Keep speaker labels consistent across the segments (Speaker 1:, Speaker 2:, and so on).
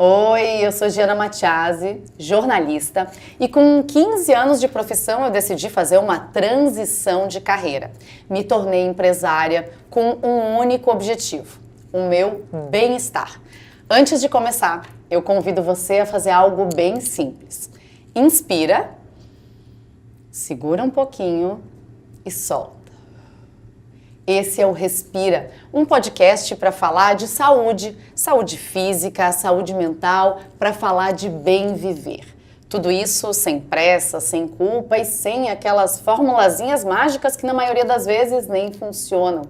Speaker 1: Oi, eu sou Giana Matiasi, jornalista, e com 15 anos de profissão eu decidi fazer uma transição de carreira. Me tornei empresária com um único objetivo, o meu bem-estar. Antes de começar, eu convido você a fazer algo bem simples. Inspira, segura um pouquinho e solta. Esse é o Respira, um podcast para falar de saúde, saúde física, saúde mental, para falar de bem viver. Tudo isso sem pressa, sem culpa e sem aquelas formulazinhas mágicas que na maioria das vezes nem funcionam.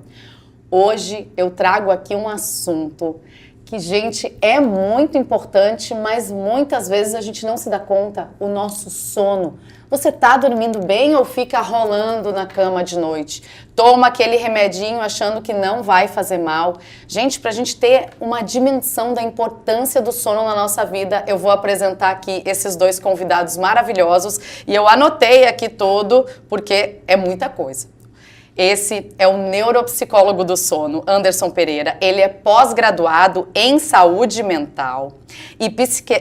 Speaker 1: Hoje eu trago aqui um assunto que, gente, é muito importante, mas muitas vezes a gente não se dá conta, o nosso sono. Você tá dormindo bem ou fica rolando na cama de noite? Toma aquele remedinho achando que não vai fazer mal. Gente, pra gente ter uma dimensão da importância do sono na nossa vida, eu vou apresentar aqui esses dois convidados maravilhosos e eu anotei aqui todo porque é muita coisa. Esse é o neuropsicólogo do sono, Anderson Pereira. Ele é pós-graduado em saúde mental e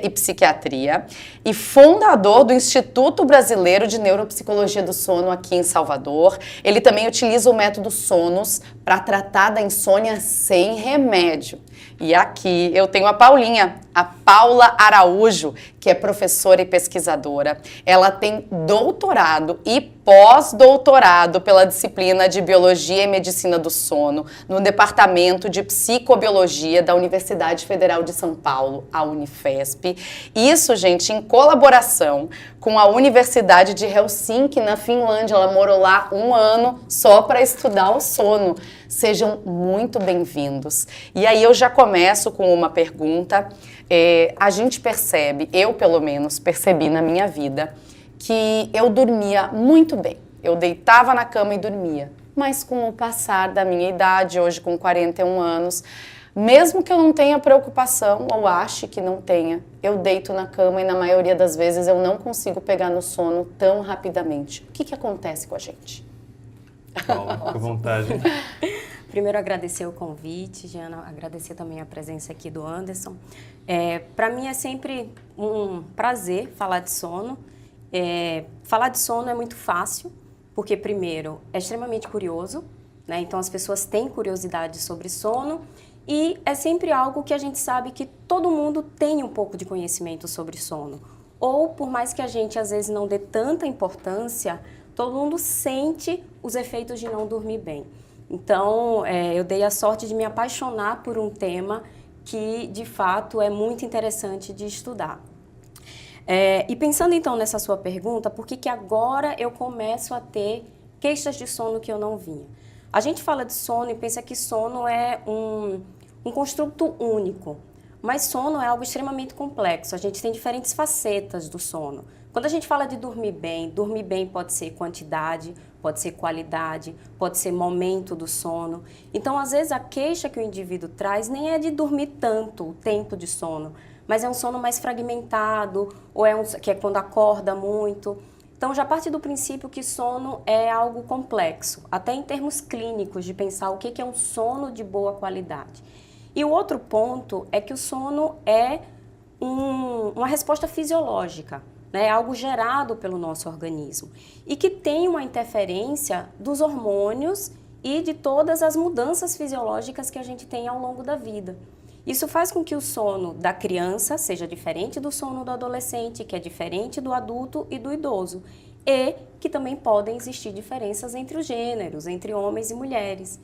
Speaker 1: psiquiatria e fundador do Instituto Brasileiro de Neuropsicologia do Sono aqui em Salvador. Ele também utiliza o método Sonos para tratar da insônia sem remédio. E aqui eu tenho a Paulinha, a Paula Araújo, que é professora e pesquisadora. Ela tem doutorado e pós-doutorado pela disciplina de Biologia e Medicina do Sono no Departamento de Psicobiologia da Universidade Federal de São Paulo, a Unifesp. Isso, gente, em colaboração com a Universidade de Helsinki, na Finlândia. Ela morou lá 1 ano só para estudar o sono. Sejam muito bem-vindos. E aí eu já começo com uma pergunta. A gente percebe, eu pelo menos percebi na minha vida, que eu dormia muito bem. Eu deitava na cama e dormia. Mas com o passar da minha idade, hoje com 41 anos, mesmo que eu não tenha preocupação ou ache que não tenha, eu deito na cama e na maioria das vezes eu não consigo pegar no sono tão rapidamente. O que acontece com a gente?
Speaker 2: Paula, fica à vontade.
Speaker 3: Primeiro, agradecer o convite, Giana, agradecer também a presença aqui do Anderson. Para mim é sempre um prazer falar de sono. Falar de sono é muito fácil, porque, primeiro, é extremamente curioso, né? Então as pessoas têm curiosidade sobre sono e é sempre algo que a gente sabe que todo mundo tem um pouco de conhecimento sobre sono. Ou, por mais que a gente às vezes não dê tanta importância, todo mundo sente os efeitos de não dormir bem. Então, eu dei a sorte de me apaixonar por um tema que, de fato, é muito interessante de estudar. E pensando, então, nessa sua pergunta, por que agora eu começo a ter queixas de sono que eu não vinha? A gente fala de sono e pensa que sono é um construto único, mas sono é algo extremamente complexo. A gente tem diferentes facetas do sono. Quando a gente fala de dormir bem pode ser quantidade, pode ser qualidade, pode ser momento do sono. Então, às vezes, a queixa que o indivíduo traz nem é de dormir tanto, o tempo de sono, mas é um sono mais fragmentado, ou que é quando acorda muito. Então, já parte do princípio que sono é algo complexo, até em termos clínicos, de pensar o que é um sono de boa qualidade. E o outro ponto é que o sono é uma resposta fisiológica, né? É algo gerado pelo nosso organismo e que tem uma interferência dos hormônios e de todas as mudanças fisiológicas que a gente tem ao longo da vida. Isso faz com que o sono da criança seja diferente do sono do adolescente, que é diferente do adulto e do idoso, e que também podem existir diferenças entre os gêneros, entre homens e mulheres.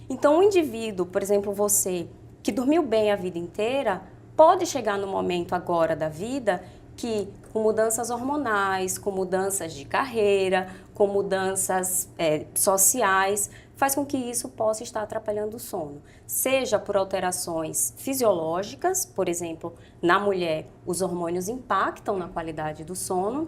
Speaker 3: Então, um indivíduo, por exemplo, você, que dormiu bem a vida inteira, pode chegar no momento agora da vida que, com mudanças hormonais, com mudanças de carreira, com mudanças sociais, faz com que isso possa estar atrapalhando o sono. Seja por alterações fisiológicas, por exemplo, na mulher, os hormônios impactam na qualidade do sono,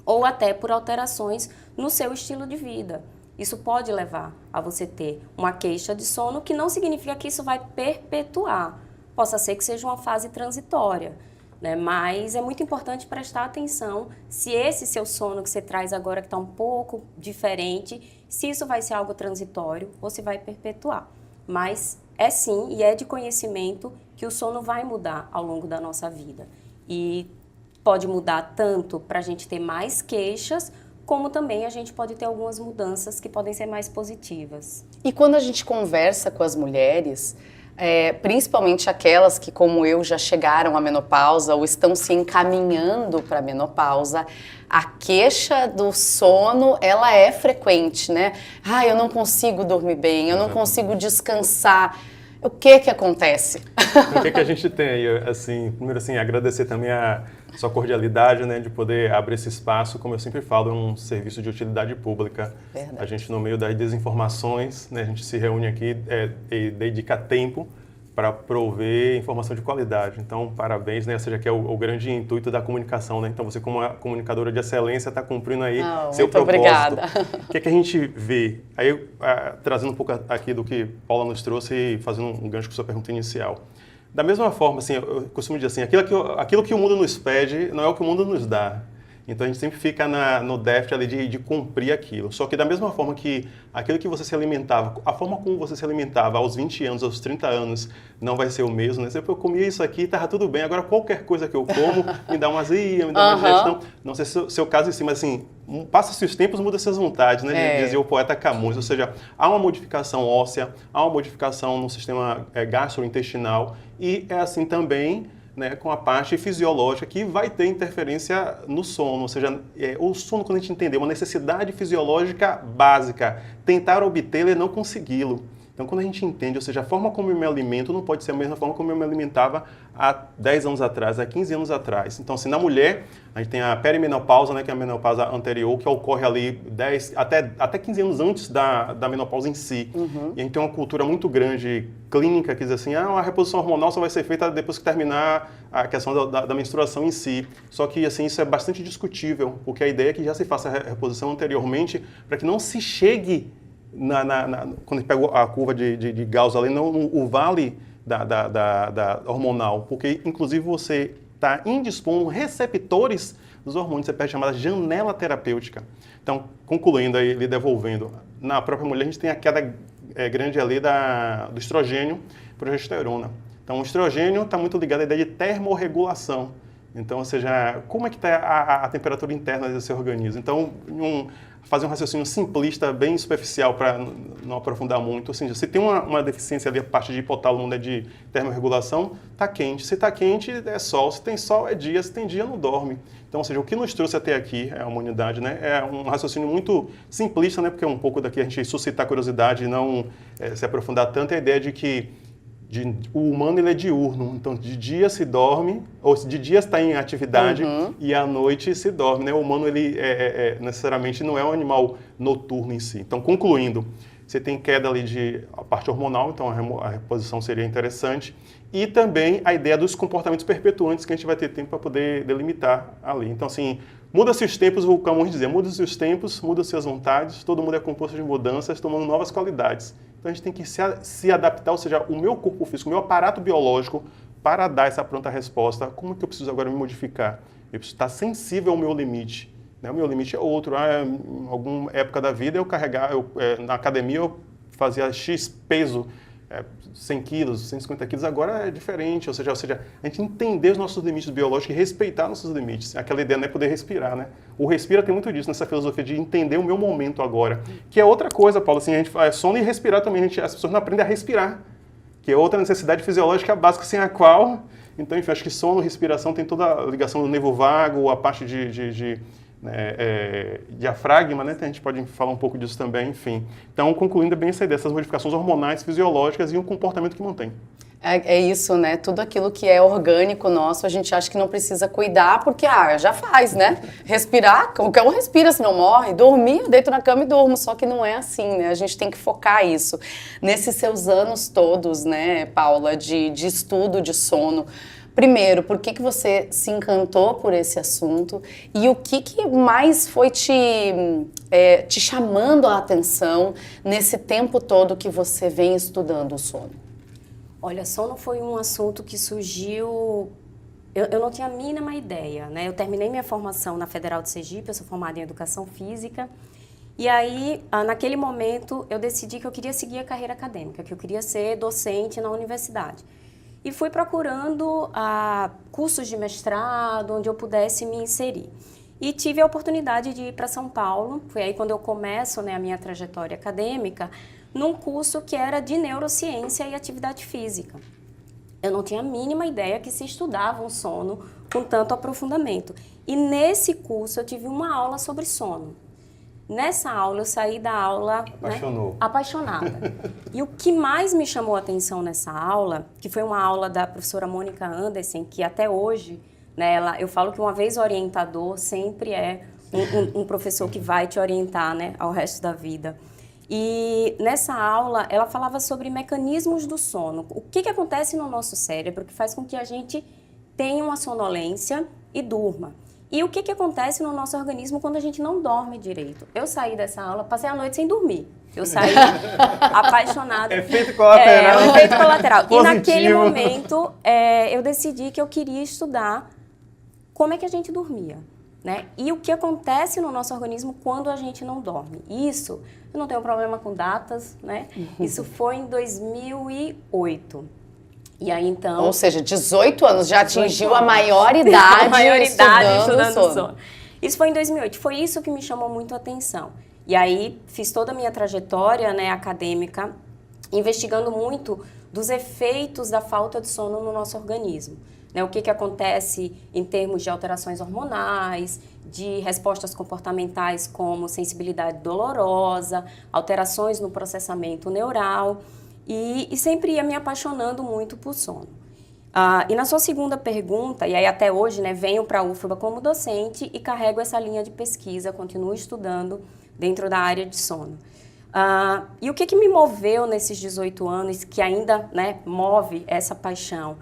Speaker 3: ou até por alterações no seu estilo de vida. Isso pode levar a você ter uma queixa de sono, que não significa que isso vai perpetuar. Possa ser que seja uma fase transitória, né? Mas é muito importante prestar atenção se esse seu sono que você traz agora, que está um pouco diferente, se isso vai ser algo transitório ou se vai perpetuar. mas é sim e é de conhecimento que o sono vai mudar ao longo da nossa vida. E pode mudar tanto para a gente ter mais queixas, como também a gente pode ter algumas mudanças que podem ser mais positivas.
Speaker 1: E quando a gente conversa com as mulheres, principalmente aquelas que, como eu, já chegaram à menopausa ou estão se encaminhando para a menopausa, a queixa do sono, ela é frequente, né? Ah, eu não consigo dormir bem, eu não consigo descansar. O que acontece?
Speaker 2: O que a gente tem aí? Assim, primeiro, assim, agradecer também a sua cordialidade, né, de poder abrir esse espaço. Como eu sempre falo, é um serviço de utilidade pública.
Speaker 1: Verdade.
Speaker 2: A gente, no meio das desinformações, né, a gente se reúne aqui e dedica tempo para prover informação de qualidade. Então, parabéns, né? Ou seja, que é o grande intuito da comunicação, né? Então, você como uma comunicadora de excelência está cumprindo aí seu
Speaker 1: muito
Speaker 2: propósito.
Speaker 1: Obrigada.
Speaker 2: O que a gente vê? Aí, trazendo um pouco aqui do que Paula nos trouxe e fazendo um gancho com a sua pergunta inicial. Da mesma forma, assim, eu costumo dizer assim, aquilo que o mundo nos pede não é o que o mundo nos dá. Então, a gente sempre fica no déficit ali de cumprir aquilo. Só que da mesma forma que aquilo que você se alimentava, a forma como você se alimentava aos 20 anos, aos 30 anos, não vai ser o mesmo, né? Se eu comia isso aqui, estava tudo bem. Agora, qualquer coisa que eu como me dá uma azia, me dá uma digestão. Não sei se é o seu caso em si, mas assim, passa-se os tempos, muda-se as vontades, né? Dizia o poeta Camus. Ou seja, há uma modificação óssea, há uma modificação no sistema gastrointestinal e é assim também, né, com a parte fisiológica que vai ter interferência no sono, ou seja, o sono, quando a gente entender uma necessidade fisiológica básica, tentar obtê-la e não consegui-lo. Então, quando a gente entende, ou seja, a forma como eu me alimento não pode ser a mesma forma como eu me alimentava há 10 anos atrás, há 15 anos atrás. Então, assim, na mulher, a gente tem a perimenopausa, né, que é a menopausa anterior, que ocorre ali até 15 anos antes da menopausa em si. E a gente tem uma cultura muito grande clínica que diz assim, a reposição hormonal só vai ser feita depois que terminar a questão da menstruação em si. Só que, assim, isso é bastante discutível, porque a ideia é que já se faça a reposição anteriormente para que não se chegue quando a gente pega a curva de Gauss ali, o vale da hormonal, porque inclusive você está indispondo receptores dos hormônios, você perde a chamada janela terapêutica. Então, concluindo aí, lhe devolvendo, na própria mulher a gente tem a queda grande ali do estrogênio e progesterona. Então, o estrogênio está muito ligado à ideia de termorregulação. Então, ou seja, como é que está a temperatura interna do seu organismo? Então, fazer um raciocínio simplista, bem superficial, para não aprofundar muito. Assim, se tem uma deficiência ali, a parte de hipotálamo, né, de termorregulação, está quente. Se está quente, é sol. Se tem sol, é dia. Se tem dia, não dorme. Então, ou seja, o que nos trouxe até aqui, a humanidade, né, é um raciocínio muito simplista, né, porque é um pouco daqui a gente suscitar curiosidade e não se aprofundar tanto, é a ideia de que o humano ele é diurno, então de dia se dorme, ou de dia está em atividade e à noite se dorme, né? O humano ele necessariamente não é um animal noturno em si. Então, concluindo, você tem queda ali a parte hormonal, então a reposição seria interessante, e também a ideia dos comportamentos perpetuantes que a gente vai ter tempo para poder delimitar ali. Então, assim, muda-se os tempos, o Camões dizia, muda-se os tempos, muda-se as vontades, todo mundo é composto de mudanças, tomando novas qualidades. Então a gente tem que se adaptar, ou seja, o meu corpo físico, o meu aparato biológico, para dar essa pronta resposta, como que eu preciso agora me modificar? Eu preciso estar sensível ao meu limite. Né? O meu limite é outro. Em alguma época da vida, na academia eu fazia X peso, 100 quilos, 150 quilos, agora é diferente. Ou seja, a gente entender os nossos limites biológicos e respeitar nossos limites. Aquela ideia não é poder respirar, né? O respira tem muito disso nessa filosofia de entender o meu momento agora. Que é outra coisa, Paulo, assim, a gente sono e respirar também. As pessoas não aprendem a respirar, que é outra necessidade fisiológica básica sem a qual... Então, enfim, acho que sono e respiração tem toda a ligação do nervo vago, a parte de diafragma, né? A gente pode falar um pouco disso também, enfim. Então, concluindo bem essa ideia, essas modificações hormonais, fisiológicas e um comportamento que mantém.
Speaker 1: É isso, né? Tudo aquilo que é orgânico nosso, a gente acha que não precisa cuidar, porque, já faz, né? Respirar, qualquer um respira, se não morre. Dormir, eu deito na cama e durmo, só que não é assim, né? A gente tem que focar isso. Nesses seus anos todos, né, Paula, de estudo de sono, primeiro, por que você se encantou por esse assunto e o que mais foi te chamando a atenção nesse tempo todo que você vem estudando o sono?
Speaker 3: Olha, sono foi um assunto que surgiu... Eu não tinha a mínima ideia, né? Eu terminei minha formação na Federal de Sergipe, eu sou formada em Educação Física, E aí, naquele momento, eu decidi que eu queria seguir a carreira acadêmica, que eu queria ser docente na universidade. E fui procurando cursos de mestrado, onde eu pudesse me inserir. E tive a oportunidade de ir para São Paulo, foi aí quando eu começo, né, a minha trajetória acadêmica, num curso que era de neurociência e atividade física. Eu não tinha a mínima ideia que se estudava um sono com tanto aprofundamento. E nesse curso eu tive uma aula sobre sono. Nessa aula eu saí da aula, né, apaixonada. E o que mais me chamou a atenção nessa aula, que foi uma aula da professora Mônica Anderson, que até hoje, né, eu falo que uma vez orientador sempre é um professor que vai te orientar, né, ao resto da vida. E nessa aula, ela falava sobre mecanismos do sono. O que acontece no nosso cérebro que faz com que a gente tenha uma sonolência e durma. E o que acontece no nosso organismo quando a gente não dorme direito. Eu saí dessa aula, passei a noite sem dormir. Eu saí apaixonada.
Speaker 2: Efeito colateral.
Speaker 3: Efeito colateral. E naquele momento, eu decidi que eu queria estudar como é que a gente dormia. Né? E o que acontece no nosso organismo quando a gente não dorme. Isso, eu não tenho problema com datas, né? Isso foi em 2008. E aí, então...
Speaker 1: Ou seja, 18 anos, já atingiu a maioridade, estudando sono.
Speaker 3: Isso foi em 2008. Foi isso que me chamou muito a atenção. E aí, fiz toda a minha trajetória, né, acadêmica, investigando muito dos efeitos da falta de sono no nosso organismo. Né, o que acontece em termos de alterações hormonais, de respostas comportamentais como sensibilidade dolorosa, alterações no processamento neural, e sempre ia me apaixonando muito por sono. E na sua segunda pergunta, e aí até hoje, né, venho para a UFBA como docente e carrego essa linha de pesquisa, continuo estudando dentro da área de sono. E o que me moveu nesses 18 anos, que ainda, né, move essa paixão,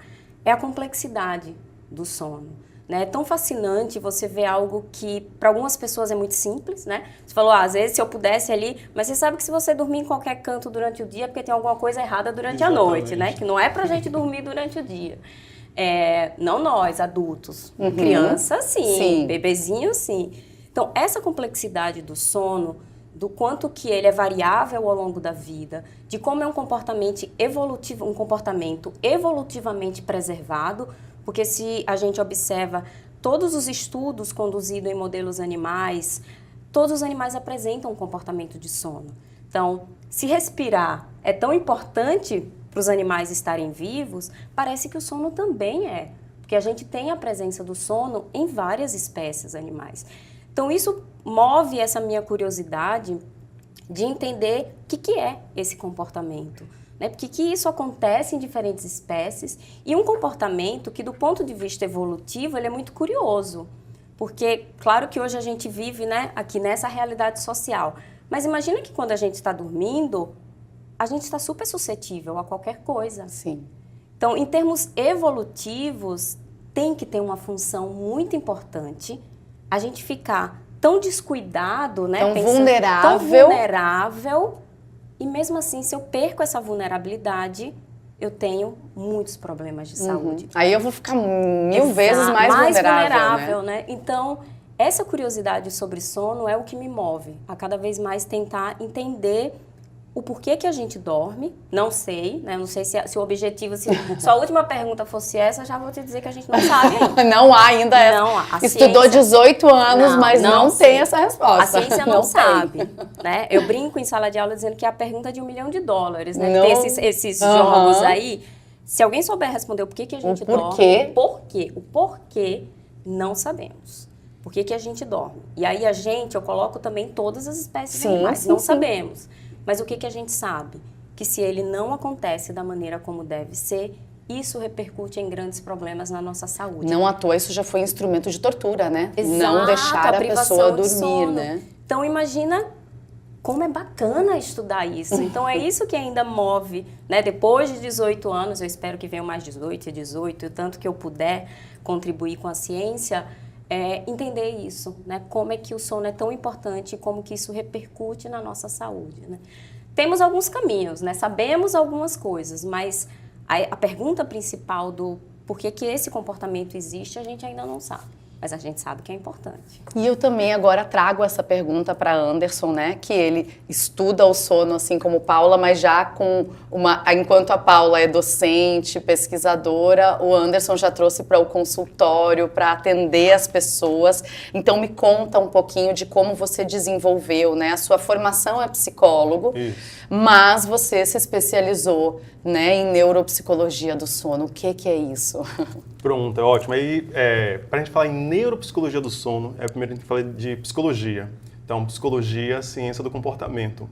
Speaker 3: é a complexidade do sono. Né? É tão fascinante você ver algo que para algumas pessoas é muito simples, né? Você falou, às vezes se eu pudesse ali, mas você sabe que se você dormir em qualquer canto durante o dia, é porque tem alguma coisa errada durante a noite, né? Que não é pra gente dormir durante o dia. Não nós, adultos. Criança, sim. Bebezinho, sim. Então, essa complexidade do sono, do quanto que ele é variável ao longo da vida, de como é um comportamento evolutivamente preservado, porque se a gente observa todos os estudos conduzidos em modelos animais, todos os animais apresentam um comportamento de sono. Então, se respirar é tão importante para os animais estarem vivos, parece que o sono também é, porque a gente tem a presença do sono em várias espécies animais. Então, isso move essa minha curiosidade de entender o que é esse comportamento, né? Porque que isso acontece em diferentes espécies e um comportamento que, do ponto de vista evolutivo, ele é muito curioso. Porque, claro que hoje a gente vive, né, aqui nessa realidade social, mas imagina que quando a gente está dormindo, a gente está super suscetível a qualquer coisa.
Speaker 1: Sim.
Speaker 3: Então, em termos evolutivos, tem que ter uma função muito importante a gente ficar tão descuidado, né?
Speaker 1: Tão vulnerável.
Speaker 3: E mesmo assim, se eu perco essa vulnerabilidade, eu tenho muitos problemas de saúde.
Speaker 1: Aí eu vou ficar mil vezes mais vulnerável,
Speaker 3: né? Então, essa curiosidade sobre sono é o que me move a cada vez mais tentar entender o porquê que a gente dorme. Não sei, né? Não sei se o objetivo, se a última pergunta fosse essa, já vou te dizer que a gente não sabe ainda.
Speaker 1: Não há ainda essa.
Speaker 3: Não,
Speaker 1: Estudou 18 anos, mas não tem essa resposta.
Speaker 3: A ciência não sabe, né? Eu brinco em sala de aula dizendo que é a pergunta de $1 milhão, né? Não. Tem esses jogos aí. Se alguém souber responder o porquê que a gente dorme... O porquê, não sabemos. Por que a gente dorme? E aí eu coloco também todas as espécies de animais. Não sabemos. Mas o que a gente sabe? Que se ele não acontece da maneira como deve ser, isso repercute em grandes problemas na nossa saúde.
Speaker 1: Não à toa, isso já foi instrumento de tortura, né?
Speaker 3: Exato,
Speaker 1: não deixar a pessoa dormir, né?
Speaker 3: Então, imagina como é bacana estudar isso. Então, é isso que ainda move, né? Depois de 18 anos, eu espero que venham mais 18 e 18, o tanto que eu puder contribuir com a ciência, entender isso, né? Como é que o sono é tão importante e como que isso repercute na nossa saúde, né? Temos alguns caminhos, né? Sabemos algumas coisas, mas a pergunta principal do porquê que esse comportamento existe, a gente ainda não sabe. mas a gente sabe que é importante.
Speaker 1: E eu também agora trago essa pergunta para Anderson, né? Que ele estuda o sono assim como Paula, mas já com enquanto a Paula é docente, pesquisadora, o Anderson já trouxe para o consultório para atender as pessoas. Então me conta um pouquinho de como você desenvolveu, né? A sua formação é psicólogo, mas você se especializou, né, em neuropsicologia do sono. O que é isso?
Speaker 2: Pronto, é ótimo. Aí, para a gente falar em neuropsicologia do sono, primeiro a gente fala de psicologia. Então, psicologia, ciência do comportamento.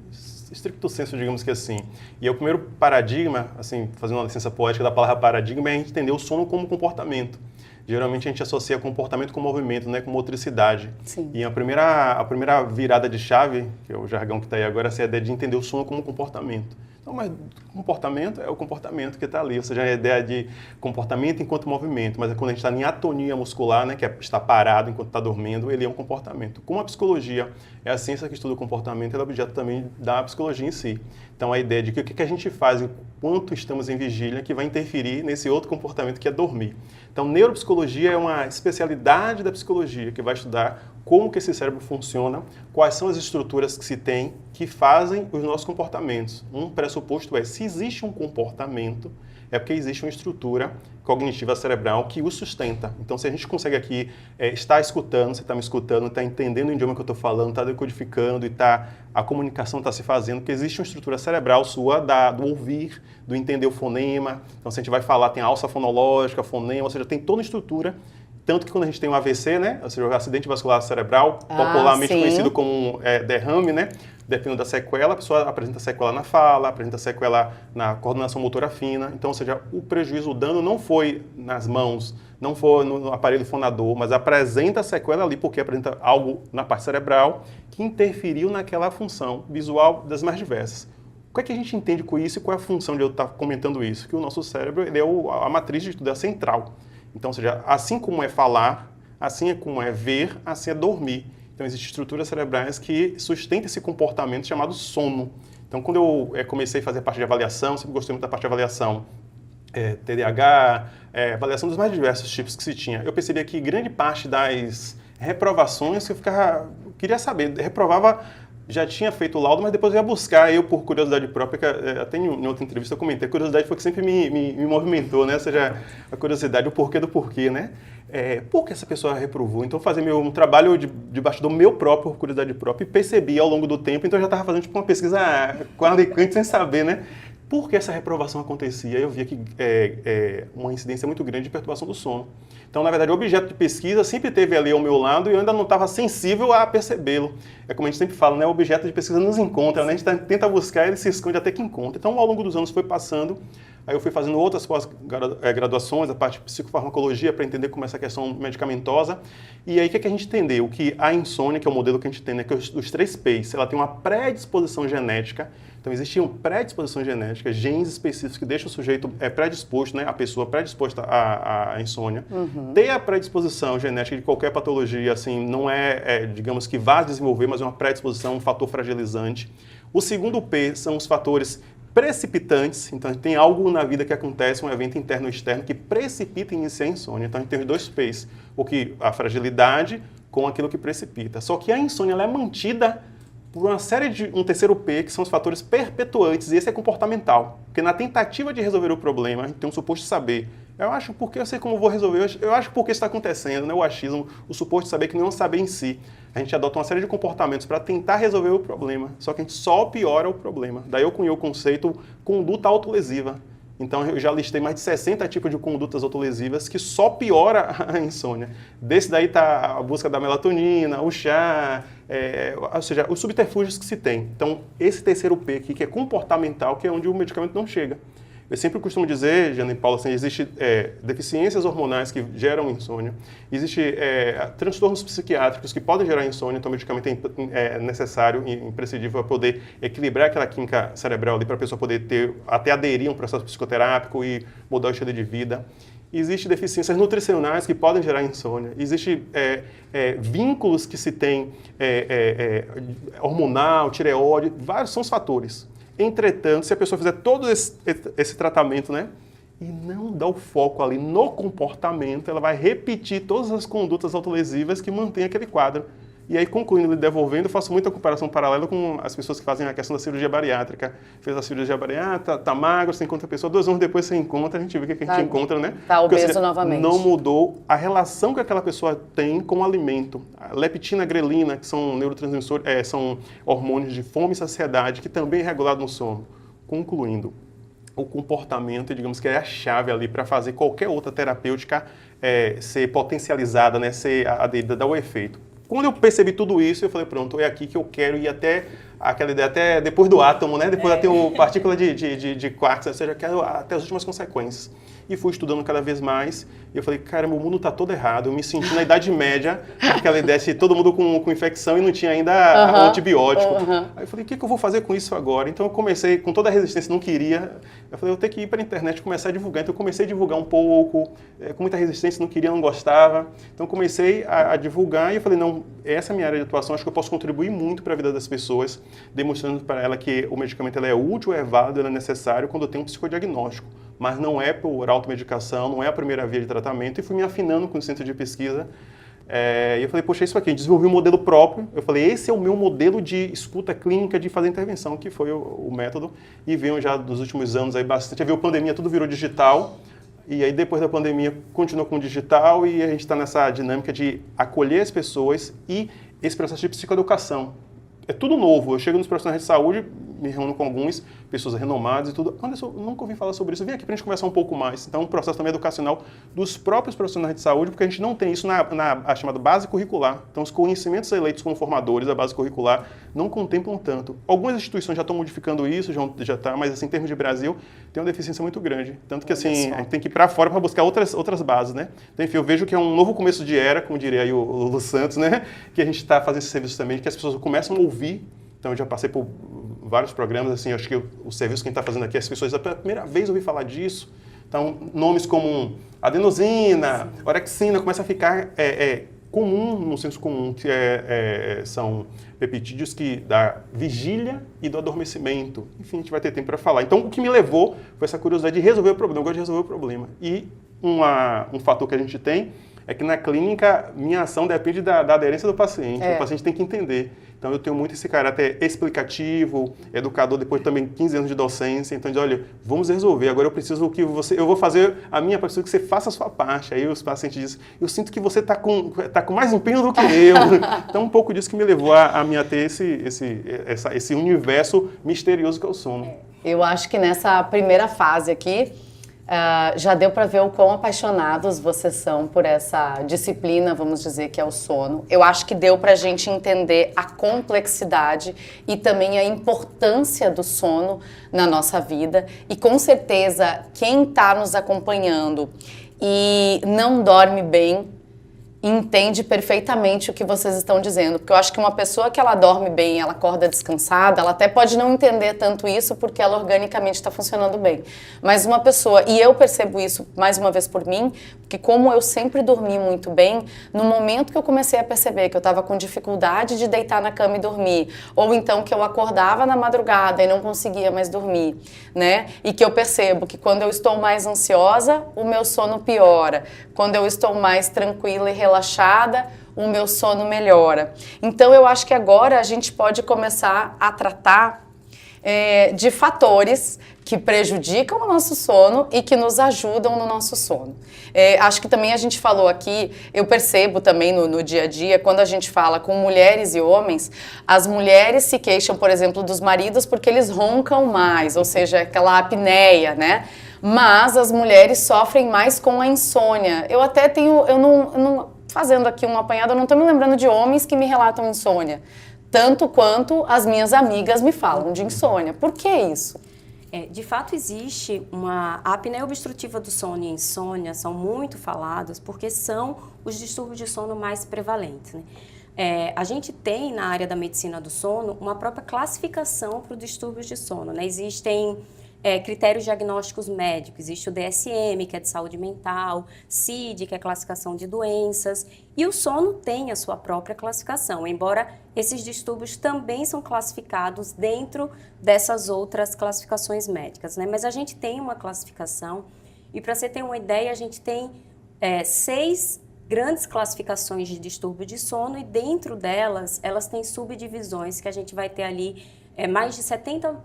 Speaker 2: Stricto sensu, digamos que assim. E o primeiro paradigma, assim, fazendo uma licença poética da palavra paradigma, é a gente entender o sono como comportamento. Geralmente a gente associa comportamento com movimento, né, com motricidade.
Speaker 1: Sim.
Speaker 2: E a primeira virada de chave, que é o jargão que está aí agora, é a ideia de entender o sono como comportamento. Então, mas comportamento é o comportamento que está ali, ou seja, a ideia de comportamento enquanto movimento, mas quando a gente está em atonia muscular, né, que é estar parado enquanto está dormindo, ele é um comportamento. Como a psicologia é a ciência que estuda o comportamento, ela é objeto também da psicologia em si. Então, a ideia de que o que a gente faz enquanto estamos em vigília que vai interferir nesse outro comportamento que é dormir. Então, neuropsicologia é uma especialidade da psicologia que vai estudar como que esse cérebro funciona, quais são as estruturas que se tem que fazem os nossos comportamentos. Um pressuposto é, se existe um comportamento, é porque existe uma estrutura cognitiva cerebral que o sustenta. Então, se a gente consegue aqui estar escutando, você está me escutando, está entendendo o idioma que eu estou falando, está decodificando e a comunicação está se fazendo, porque existe uma estrutura cerebral sua do ouvir, do entender o fonema. Então, se a gente vai falar, tem a alça fonológica, fonema, ou seja, tem toda a estrutura. Tanto que quando a gente tem um AVC, né, ou seja, o acidente vascular cerebral, popularmente conhecido como derrame, né, dependendo da sequela, a pessoa apresenta sequela na fala, apresenta sequela na coordenação motora fina. Então, ou seja, o prejuízo, o dano não foi nas mãos, não foi no aparelho fonador, mas apresenta sequela ali porque apresenta algo na parte cerebral que interferiu naquela função visual das mais diversas. O que é que a gente entende com isso e qual é a função de eu estar comentando isso? Que o nosso cérebro ele é a matriz de tudo, é a central. Então, ou seja, assim como é falar, assim como é ver, assim é dormir. Então, existem estruturas cerebrais que sustentam esse comportamento chamado sono. Então, quando eu comecei a fazer a parte de avaliação, sempre gostei muito da parte de avaliação, TDAH, avaliação dos mais diversos tipos que se tinha. Eu percebia que grande parte das reprovações eu queria saber, reprovava, já tinha feito o laudo, mas depois eu ia buscar, eu por curiosidade própria, que até em outra entrevista eu comentei, a curiosidade foi que sempre me movimentou, né? Ou seja, a curiosidade, o porquê do porquê, né? Por que essa pessoa reprovou? Então, fazer um trabalho debaixo do meu próprio, por curiosidade própria, e percebi ao longo do tempo, então eu já estava fazendo tipo uma pesquisa quadricante sem saber, né? Por que essa reprovação acontecia? Eu via que uma incidência muito grande de perturbação do sono. Então, na verdade, o objeto de pesquisa sempre esteve ali ao meu lado e eu ainda não estava sensível a percebê-lo. É como a gente sempre fala, né? O objeto de pesquisa nos encontra, né? A gente tenta buscar, ele se esconde até que encontra. Então, ao longo dos anos foi passando, aí eu fui fazendo outras pós-graduações, a parte de psicofarmacologia, para entender como essa questão medicamentosa. E aí, o que a gente entendeu? Que a insônia, que é o modelo que a gente tem, né? Que os 3 P's, ela tem uma predisposição genética. Então, existiam predisposições genéticas, genes específicos que deixam o sujeito predisposto, né, a pessoa predisposta à insônia. Ter a predisposição genética de qualquer patologia, assim, não digamos que vá desenvolver, mas é uma predisposição, um fator fragilizante. O segundo P são os fatores precipitantes. Então, tem algo na vida que acontece, um evento interno ou externo, que precipita e inicia a insônia. Então, a gente tem os 2 P's, a fragilidade com aquilo que precipita. Só que a insônia ela é mantida por uma série de um terceiro P, que são os fatores perpetuantes, e esse é comportamental. Porque na tentativa de resolver o problema, a gente tem um suposto saber. Eu acho porque eu sei como vou resolver, eu acho porque está acontecendo, né? O achismo, o suposto saber que não é um saber em si. A gente adota uma série de comportamentos para tentar resolver o problema, só que a gente só piora o problema. Daí eu cunhei o conceito conduta autolesiva. Então, eu já listei mais de 60 tipos de condutas autolesivas que só piora a insônia. Desse daí está a busca da melatonina, o chá, ou seja, os subterfúgios que se tem. Então, esse terceiro P aqui, que é comportamental, que é onde o medicamento não chega. Eu sempre costumo dizer, Jana e Paula, assim, existem deficiências hormonais que geram insônia, existem transtornos psiquiátricos que podem gerar insônia, então o medicamento é necessário e imprescindível para poder equilibrar aquela química cerebral ali, para a pessoa poder até aderir a um processo psicoterápico e mudar o estilo de vida. Existem deficiências nutricionais que podem gerar insônia. Existem vínculos que se tem hormonal, tireoide, vários são os fatores. Entretanto, se a pessoa fizer todo esse tratamento, né, e não dá o foco ali no comportamento, ela vai repetir todas as condutas autolesivas que mantém aquele quadro. E aí, concluindo e devolvendo, eu faço muita comparação paralela com as pessoas que fazem a questão da cirurgia bariátrica. Fez a cirurgia bariátrica, tá magro, você encontra a pessoa, 2 anos depois você encontra, a gente vê o que a gente encontra, né?
Speaker 1: Tá obeso novamente.
Speaker 2: Não mudou a relação que aquela pessoa tem com o alimento. A leptina, grelina, que são neurotransmissores, são hormônios de fome e saciedade, que também é regulado no sono. Concluindo, o comportamento, digamos que é a chave ali para fazer qualquer outra terapêutica ser potencializada, né? Ser aderida, dar o efeito. Quando eu percebi tudo isso, eu falei, pronto, é aqui que eu quero ir até aquela ideia, até depois do átomo, né? Depois até a partícula de quarks, ou seja, quero até as últimas consequências. E fui estudando cada vez mais, e eu falei, caramba, o mundo está todo errado. Eu me senti na Idade Média, aquela ideia de todo mundo com infecção e não tinha ainda antibiótico. Aí eu falei, o que eu vou fazer com isso agora? Então eu comecei, com toda a resistência, não queria. Eu falei, eu tenho que ir para a internet e começar a divulgar. Então eu comecei a divulgar um pouco, com muita resistência, não queria, não gostava. Então eu comecei a divulgar e eu falei, não, essa é a minha área de atuação, acho que eu posso contribuir muito para a vida das pessoas, demonstrando para ela que o medicamento é útil, é válido, é necessário quando tem um psicodiagnóstico. Mas não é por automedicação, não é a primeira via de tratamento, e fui me afinando com o centro de pesquisa. E eu falei, poxa, isso aqui, desenvolvi um modelo próprio. Eu falei, esse é o meu modelo de escuta clínica, de fazer intervenção, que foi o método. E veio já dos últimos anos aí bastante. Aí veio a pandemia, tudo virou digital. E aí depois da pandemia continuou com o digital e a gente está nessa dinâmica de acolher as pessoas e esse processo de psicoeducação. É tudo novo. Eu chego nos profissionais de saúde, me reúno com algumas pessoas renomadas e tudo. Anderson, eu nunca ouvi falar sobre isso. Vem aqui para a gente conversar um pouco mais. Então, um processo também educacional dos próprios profissionais de saúde, porque a gente não tem isso na chamada base curricular. Então, os conhecimentos eleitos como formadores da base curricular não contemplam tanto. Algumas instituições já estão modificando isso, já está, mas assim, em termos de Brasil, tem uma deficiência muito grande. Tanto que assim, a gente tem que ir para fora para buscar outras bases, né? Então, enfim, eu vejo que é um novo começo de era, como diria aí o Lulu Santos, né? Que a gente está fazendo esse serviço também, que as pessoas começam a ouvir. Então, eu já passei por vários programas, assim, acho que o serviço que a gente está fazendo aqui, as pessoas, pela primeira vez ouvi falar disso. Então, nomes como adenosina, orexina, começa a ficar comum, no senso comum, que são peptídeos que dá vigília e do adormecimento. Enfim, a gente vai ter tempo para falar. Então, o que me levou foi essa curiosidade de resolver o problema. Eu gosto de resolver o problema. E um fator que a gente tem é que na clínica, minha ação depende da aderência do paciente. O paciente tem que entender. Então, eu tenho muito esse caráter explicativo, educador, depois também 15 anos de docência. Então, diz, olha, vamos resolver. Agora eu preciso que eu vou fazer a minha parte, que você faça a sua parte. Aí os pacientes dizem, eu sinto que você está com mais empenho do que eu. Então, um pouco disso que me levou a mim a ter esse universo misterioso que é o sono.
Speaker 1: Eu acho que nessa primeira fase aqui, já deu para ver o quão apaixonados vocês são por essa disciplina, vamos dizer, que é o sono. Eu acho que deu para a gente entender a complexidade e também a importância do sono na nossa vida. E com certeza, quem está nos acompanhando e não dorme bem, entende perfeitamente o que vocês estão dizendo, porque eu acho que uma pessoa que ela dorme bem, ela acorda descansada, ela até pode não entender tanto isso porque ela organicamente está funcionando bem, mas uma pessoa, e eu percebo isso mais uma vez por mim, porque como eu sempre dormi muito bem, no momento que eu comecei a perceber que eu estava com dificuldade de deitar na cama e dormir, ou então que eu acordava na madrugada e não conseguia mais dormir, né, e que eu percebo que quando eu estou mais ansiosa, o meu sono piora, quando eu estou mais tranquila e relaxada, o meu sono melhora. Então, eu acho que agora a gente pode começar a tratar de fatores que prejudicam o nosso sono e que nos ajudam no nosso sono. Acho que também a gente falou aqui, eu percebo também no dia a dia, quando a gente fala com mulheres e homens, as mulheres se queixam, por exemplo, dos maridos porque eles roncam mais, ou seja, aquela apneia, né? Mas as mulheres sofrem mais com a insônia. Eu até tenho, fazendo aqui um apanhado, eu não estou me lembrando de homens que me relatam insônia, tanto quanto as minhas amigas me falam de insônia. Por que isso?
Speaker 3: De fato, existe a apneia obstrutiva do sono e a insônia são muito faladas porque são os distúrbios de sono mais prevalentes, né? A gente tem na área da medicina do sono uma própria classificação para os distúrbios de sono, né? Existem critérios diagnósticos médicos, existe o DSM, que é de saúde mental, CID, que é classificação de doenças, e o sono tem a sua própria classificação, embora esses distúrbios também são classificados dentro dessas outras classificações médicas, né? Mas a gente tem uma classificação, E para você ter uma ideia, a gente tem 6 grandes classificações de distúrbio de sono e dentro delas, elas têm subdivisões que a gente vai ter ali mais de 70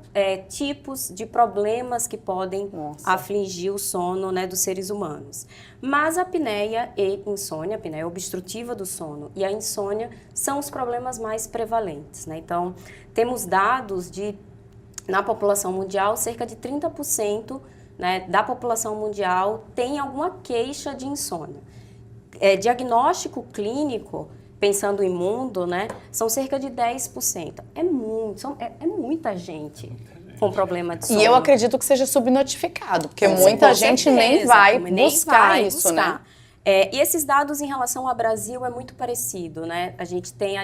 Speaker 3: tipos de problemas que podem afligir o sono, né, dos seres humanos. Mas a apneia e insônia, a apneia obstrutiva do sono e a insônia são os problemas mais prevalentes, né? Então, temos dados na população mundial, cerca de 30%, né, da população mundial tem alguma queixa de insônia. Diagnóstico clínico, pensando em mundo, né, são cerca de 10%. É muita gente com problema de sono.
Speaker 1: E eu acredito que seja subnotificado, porque muita gente nem vai buscar isso, né?
Speaker 3: E esses dados em relação ao Brasil é muito parecido, né? A gente tem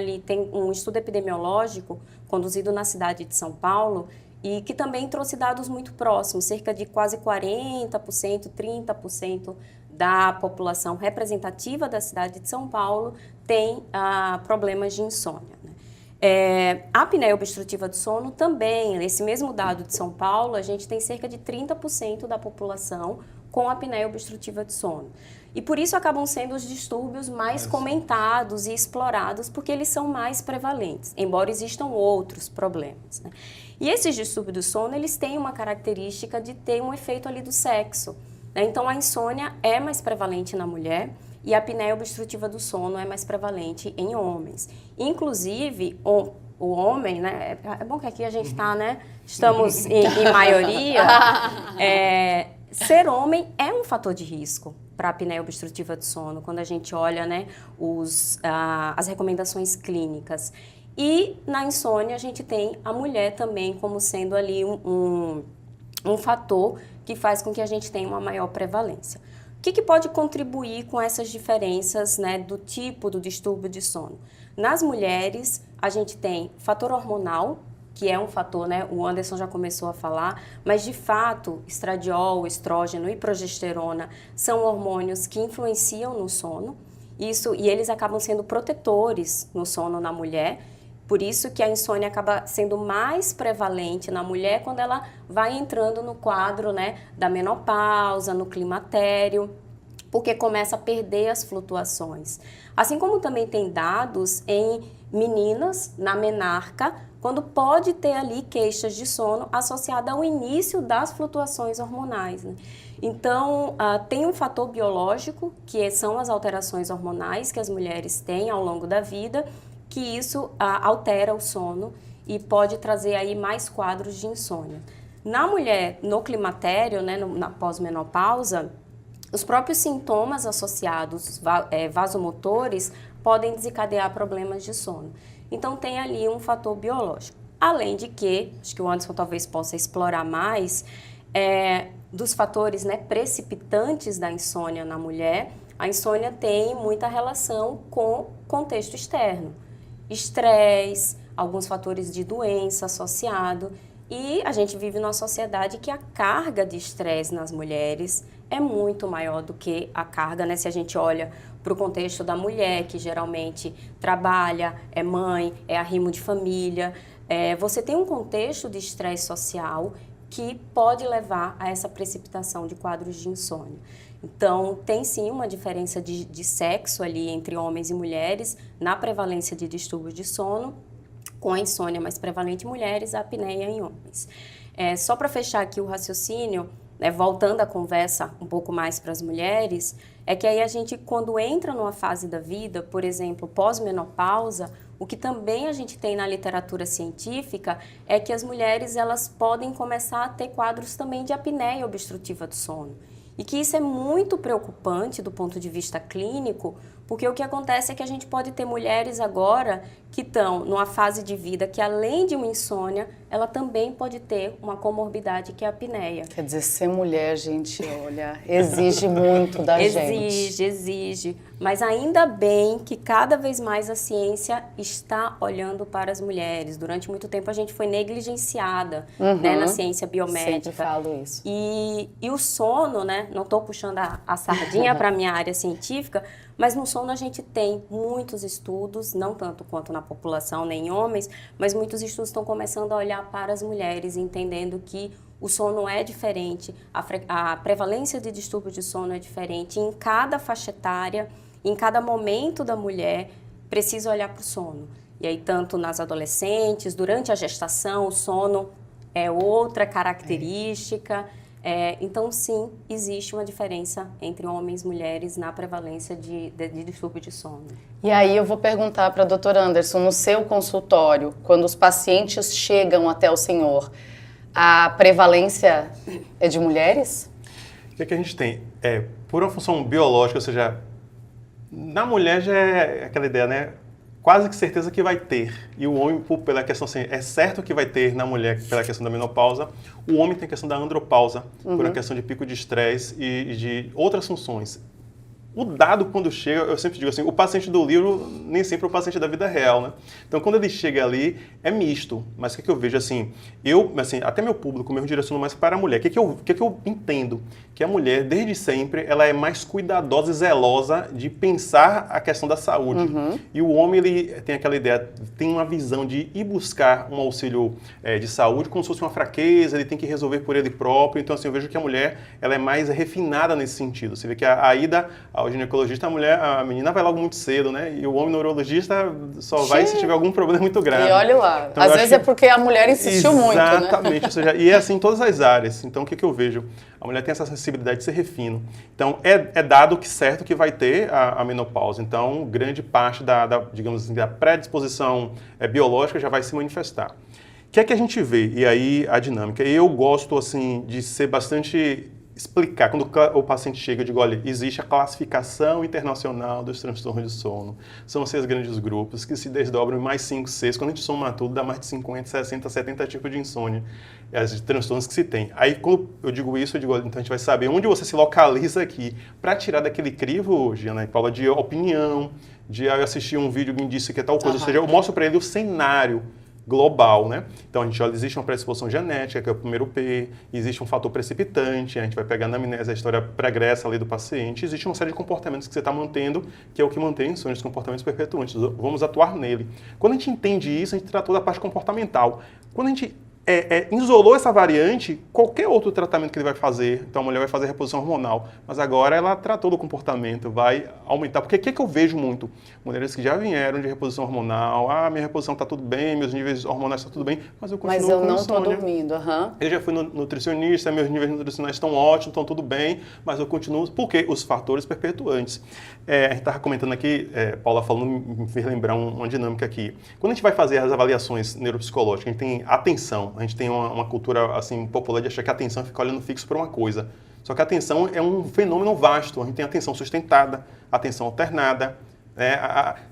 Speaker 3: um estudo epidemiológico conduzido na cidade de São Paulo e que também trouxe dados muito próximos, cerca de quase 40%, 30% da população representativa da cidade de São Paulo tem problemas de insônia. Né? A apneia obstrutiva do sono também, esse mesmo dado de São Paulo, a gente tem cerca de 30% da população com apneia obstrutiva de sono. E por isso acabam sendo os distúrbios mais comentados e explorados, porque eles são mais prevalentes, embora existam outros problemas. Né? E esses distúrbios do sono, eles têm uma característica de ter um efeito ali do sexo. Né? Então, a insônia é mais prevalente na mulher e a apneia obstrutiva do sono é mais prevalente em homens. Inclusive, o homem, né? É bom que aqui a gente está, né? Estamos em maioria. Ser homem é um fator de risco para a apneia obstrutiva do sono, quando a gente olha, né, as recomendações clínicas. E na insônia a gente tem a mulher também como sendo ali um fator que faz com que a gente tenha uma maior prevalência. O que pode contribuir com essas diferenças, né, do tipo do distúrbio de sono? Nas mulheres, a gente tem fator hormonal, que é um fator, né, o Anderson já começou a falar, mas de fato, estradiol, estrógeno e progesterona são hormônios que influenciam no sono, e eles acabam sendo protetores no sono na mulher. Por isso que a insônia acaba sendo mais prevalente na mulher quando ela vai entrando no quadro, né, da menopausa, no climatério, porque começa a perder as flutuações. Assim como também tem dados em meninas na menarca, quando pode ter ali queixas de sono associada ao início das flutuações hormonais. Né? Então, tem um fator biológico, que são as alterações hormonais que as mulheres têm ao longo da vida, que isso altera o sono e pode trazer aí mais quadros de insônia. Na mulher, no climatério, né, na pós-menopausa, os próprios sintomas associados, vasomotores, podem desencadear problemas de sono. Então, tem ali um fator biológico. Além de que, acho que o Anderson talvez possa explorar mais, dos fatores, né, precipitantes da insônia na mulher, a insônia tem muita relação com contexto externo. Estresse, alguns fatores de doença associado. E a gente vive numa sociedade que a carga de estresse nas mulheres é muito maior do que a carga, né? Se a gente olha para o contexto da mulher, que geralmente trabalha, é mãe, é arrimo de família, você tem um contexto de estresse social que pode levar a essa precipitação de quadros de insônia. Então, tem sim uma diferença de sexo ali entre homens e mulheres na prevalência de distúrbios de sono, com a insônia mais prevalente em mulheres, a apneia em homens. Só para fechar aqui o raciocínio, voltando a conversa um pouco mais para as mulheres, é que aí a gente, quando entra numa fase da vida, por exemplo, pós-menopausa, o que também a gente tem na literatura científica é que as mulheres elas podem começar a ter quadros também de apneia obstrutiva do sono. E que isso é muito preocupante do ponto de vista clínico, porque o que acontece é que a gente pode ter mulheres agora que estão numa fase de vida que, além de uma insônia, ela também pode ter uma comorbidade que é a apneia.
Speaker 1: Quer dizer, ser mulher, gente, olha, exige muito da gente.
Speaker 3: Exige. Mas ainda bem que cada vez mais a ciência está olhando para as mulheres. Durante muito tempo a gente foi negligenciada, né, na ciência biomédica.
Speaker 1: Sempre falo isso.
Speaker 3: E o sono, né, não estou puxando a sardinha para a minha área científica, mas no sono a gente tem muitos estudos, não tanto quanto na população, nem em homens, mas muitos estudos estão começando a olhar para as mulheres, entendendo que o sono é diferente, a prevalência de distúrbio de sono é diferente em cada faixa etária, em cada momento da mulher, precisa olhar para o sono. E aí, tanto nas adolescentes, durante a gestação, o sono é outra característica. Então, sim, existe uma diferença entre homens e mulheres na prevalência de distúrbio de sono.
Speaker 1: E aí eu vou perguntar para a doutora Anderson, no seu consultório, quando os pacientes chegam até o senhor, a prevalência é de mulheres?
Speaker 2: O que é que a gente tem? Por uma função biológica, ou seja, na mulher já é aquela ideia, né? Quase que certeza que vai ter. E o homem, pela questão assim, é certo que vai ter na mulher pela questão da menopausa. O homem tem a questão da andropausa, por uma questão de pico de estresse e de outras funções. O dado, quando chega, eu sempre digo assim, o paciente do livro nem sempre é o paciente da vida real, né? Então, quando ele chega ali, é misto. Mas o que eu vejo, assim, até meu público, mesmo direciono mais para a mulher. O que eu entendo? Que a mulher, desde sempre, ela é mais cuidadosa e zelosa de pensar a questão da saúde. E o homem, ele tem aquela ideia, tem uma visão de ir buscar um auxílio de saúde como se fosse uma fraqueza, ele tem que resolver por ele próprio. Então, assim, eu vejo que a mulher, ela é mais refinada nesse sentido. Você vê que a ida ao ginecologista, a menina vai logo muito cedo, né? E o homem neurologista só vai se tiver algum problema muito grave.
Speaker 1: E olha lá,
Speaker 2: então,
Speaker 1: às vezes é porque a mulher insistiu muito, né?
Speaker 2: Exatamente, ou seja, e é assim em todas as áreas. Então, o que eu vejo? A mulher tem essa sensibilidade de ser refino. Então, é dado que certo que vai ter a menopausa. Então, grande parte digamos assim, da predisposição biológica já vai se manifestar. O que é que a gente vê? E aí, a dinâmica. Eu gosto, assim, de ser bastante... explicar, quando o paciente chega, eu digo, olha, existe a classificação internacional dos transtornos de sono. São 6 grandes grupos que se desdobram em mais 5, 6. Quando a gente soma tudo, dá mais de 50, 60, 70 tipos de insônia. As transtornos que se tem. Aí, quando eu digo isso, eu digo, então a gente vai saber onde você se localiza aqui para tirar daquele crivo, Giana e Paula, de opinião, de eu assistir um vídeo que me disse que é tal coisa. Ou seja, eu mostro para ele o cenário global, né? Então, a gente olha, existe uma predisposição genética, que é o primeiro P, existe um fator precipitante, a gente vai pegar na amnésia a história pregressa ali do paciente, existe uma série de comportamentos que você está mantendo, que é o que mantém os comportamentos perpetuantes. Vamos atuar nele. Quando a gente entende isso, a gente tratou da parte comportamental. Quando a gente isolou essa variante, qualquer outro tratamento que ele vai fazer, então a mulher vai fazer reposição hormonal, mas agora ela tratou do comportamento, vai aumentar. Porque o que eu vejo muito? Mulheres que já vieram de reposição hormonal, minha reposição está tudo bem, meus níveis hormonais estão tudo bem, mas eu continuo com insônia.
Speaker 1: Mas eu não estou dormindo,
Speaker 2: Eu já fui no nutricionista, meus níveis nutricionais estão ótimos, estão tudo bem, mas eu continuo, porque os fatores perpetuantes. A gente estava comentando aqui, Paula falando, me fez lembrar uma dinâmica aqui. Quando a gente vai fazer as avaliações neuropsicológicas, a gente tem atenção. A gente tem uma cultura assim, popular de achar que a atenção fica olhando fixo para uma coisa. Só que a atenção é um fenômeno vasto. A gente tem atenção sustentada, atenção alternada,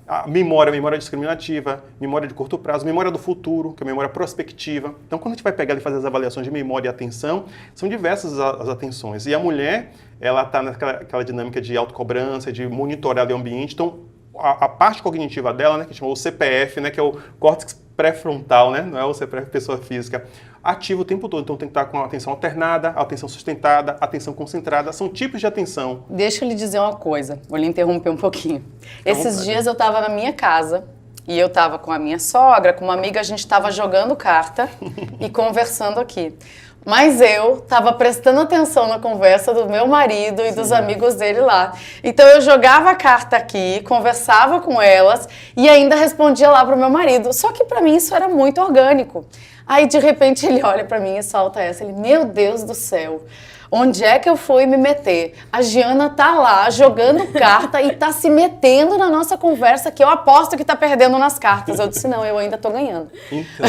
Speaker 2: a memória discriminativa, memória de curto prazo, memória do futuro, que é a memória prospectiva. Então, quando a gente vai pegar e fazer as avaliações de memória e atenção, são diversas as atenções. E a mulher, ela está naquela dinâmica de autocobrança, de monitorar ali o ambiente. Então, a parte cognitiva dela, né, que chama o CPF, né, que é o córtex pré-frontal, né, não é o CPF pessoa física, ativa o tempo todo. Então tem que estar com a atenção alternada, a atenção sustentada, a atenção concentrada. São tipos de atenção.
Speaker 1: Deixa eu lhe dizer uma coisa, vou lhe interromper um pouquinho. Esses dias eu estava na minha casa e eu estava com a minha sogra, com uma amiga, a gente estava jogando carta e conversando aqui. Mas eu estava prestando atenção na conversa do meu marido e dos amigos dele lá. Então eu jogava a carta aqui, conversava com elas e ainda respondia lá pro meu marido. Só que para mim isso era muito orgânico. Aí de repente ele olha para mim e solta essa. Ele, meu Deus do céu, onde é que eu fui me meter? A Giana tá lá jogando carta e tá se metendo na nossa conversa que eu aposto que tá perdendo nas cartas. Eu disse, não, eu ainda tô ganhando.
Speaker 2: Então,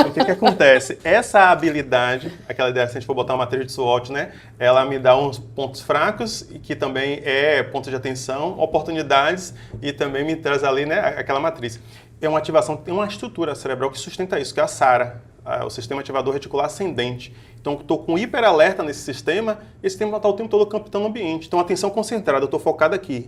Speaker 2: o que acontece? Essa habilidade, aquela ideia, se a gente for botar uma matriz de SWOT, né? Ela me dá uns pontos fracos, e que também é pontos de atenção, oportunidades, e também me traz ali, né, aquela matriz. É uma ativação, tem uma estrutura cerebral que sustenta isso, que é a SARA, o sistema ativador reticular ascendente. Então, estou com hiperalerta nesse sistema, esse sistema está o tempo todo captando o ambiente. Então, atenção concentrada, eu estou focado aqui.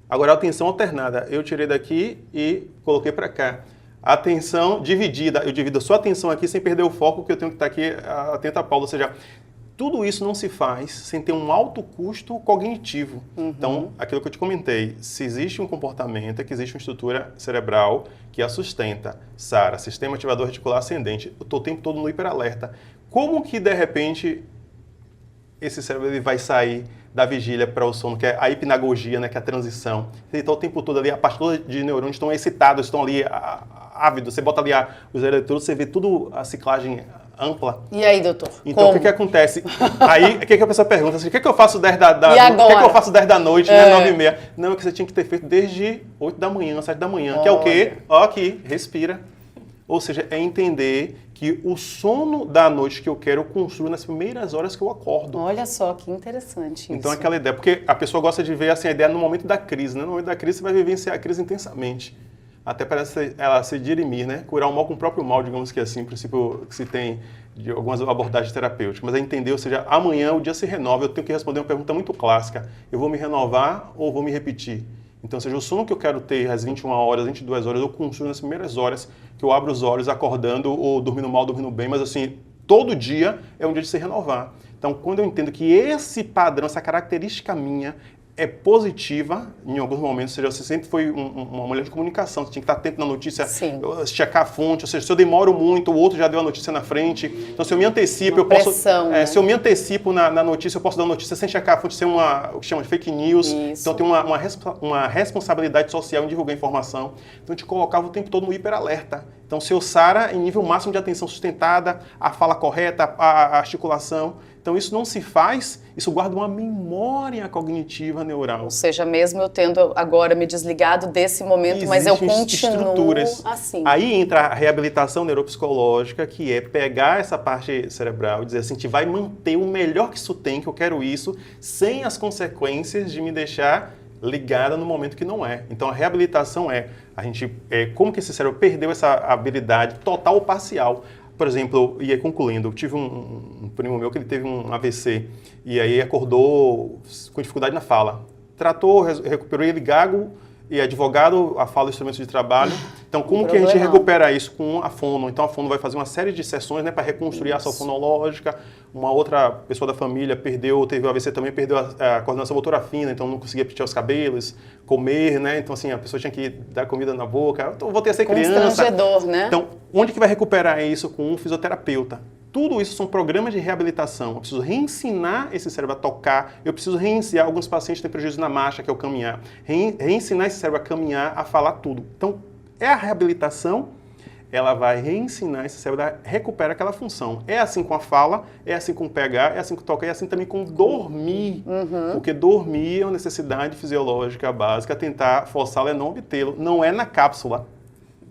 Speaker 2: Agora, a atenção alternada, eu tirei daqui e coloquei para cá. A atenção dividida, eu divido a sua atenção aqui sem perder o foco, que eu tenho que estar aqui atento à Paula. Ou seja, tudo isso não se faz sem ter um alto custo cognitivo. Então, aquilo que eu te comentei, se existe um comportamento, é que existe uma estrutura cerebral que a sustenta. SARA, Sistema Ativador Reticular Ascendente. Eu estou o tempo todo no hiperalerta. como que, de repente, esse cérebro ele vai sair da vigília para o sono, que é a hipnagogia, né, que é a transição. Ele está o tempo todo ali, a parte toda de neurônios estão excitados, estão ali ávidos. Você bota ali os eletrodos, você vê tudo a ciclagem ampla.
Speaker 1: E aí, doutor?
Speaker 2: Então, o que acontece? Aí, o que a pessoa pergunta? Assim, o que eu faço 10 da
Speaker 1: E agora?
Speaker 2: O que eu faço 10 da noite, né, 9h30? Não, é que você tinha que ter feito desde 8 da manhã, 7 da manhã. Que é o quê? Ó, aqui, respira. Ou seja, é entender que o sono da noite que eu quero, eu construo nas primeiras horas que eu acordo.
Speaker 1: Olha só, que interessante isso.
Speaker 2: Então, aquela ideia, porque a pessoa gosta de ver assim, a ideia no momento da crise, né? No momento da crise, você vai vivenciar a crise intensamente. Até parece ela se dirimir, né? Curar o mal com o próprio mal, digamos que assim, o princípio que se tem de algumas abordagens terapêuticas. Mas é entender, ou seja, amanhã o dia se renova, eu tenho que responder uma pergunta muito clássica. Eu vou me renovar ou vou me repetir? Então, ou seja, o sono que eu quero ter às 21 horas, 22 horas, eu construo nas primeiras horas que eu abro os olhos acordando ou dormindo mal, dormindo bem, mas assim, todo dia é um dia de se renovar. Então, quando eu entendo que esse padrão, essa característica minha é positiva em alguns momentos, ou seja, você sempre foi uma mulher de comunicação, você tinha que estar atento na notícia, checar a fonte, ou seja, se eu demoro muito, o outro já deu a notícia na frente. Então, se eu me antecipo, eu posso...
Speaker 1: né?
Speaker 2: Se eu me antecipo na notícia, eu posso dar uma notícia sem checar a fonte, sem o que chama de fake news.
Speaker 1: Isso.
Speaker 2: Então, tem uma responsabilidade social em divulgar informação. Então, a gente colocava o tempo todo no hiperalerta. Então, seu SARA em nível máximo de atenção sustentada, a fala correta, a articulação. Então, isso não se faz, isso guarda uma memória cognitiva neural.
Speaker 1: Ou seja, mesmo eu tendo agora me desligado desse momento, mas eu continuo
Speaker 2: estruturas.
Speaker 1: assim.
Speaker 2: Aí entra a reabilitação neuropsicológica, que é pegar essa parte cerebral e dizer assim, a gente vai manter o melhor que isso tem, que eu quero isso, sem as consequências de me deixar ligada no momento que não é. Então, a reabilitação como que esse cérebro perdeu essa habilidade total ou parcial. Por exemplo, e aí concluindo, eu tive um primo meu que ele teve um AVC e aí acordou com dificuldade na fala. Tratou, recuperou ele gago e advogado, a fala, instrumentos de trabalho. Então, como que a gente recupera isso com a fono? Então, a fono vai fazer uma série de sessões, né, para reconstruir a ação fonológica. Uma outra pessoa da família teve o AVC também, perdeu a coordenação motora fina, então não conseguia pentear os cabelos, comer, né? Então, assim, a pessoa tinha que dar comida na boca. Eu voltei a ser criança.
Speaker 1: Constrangedor, né?
Speaker 2: Então, onde que vai recuperar isso? Com um fisioterapeuta. Tudo isso são programas de reabilitação. Eu preciso reensinar esse cérebro a tocar, eu preciso reensinar, alguns pacientes têm prejuízo na marcha, que é o caminhar, reensinar esse cérebro a caminhar, a falar tudo. Então, é a reabilitação, ela vai reensinar esse cérebro a recuperar aquela função. É assim com a fala, é assim com o pegar, é assim com o tocar, é assim também com dormir. Porque dormir é uma necessidade fisiológica básica, tentar forçá-lo é não obtê-lo, não é na cápsula.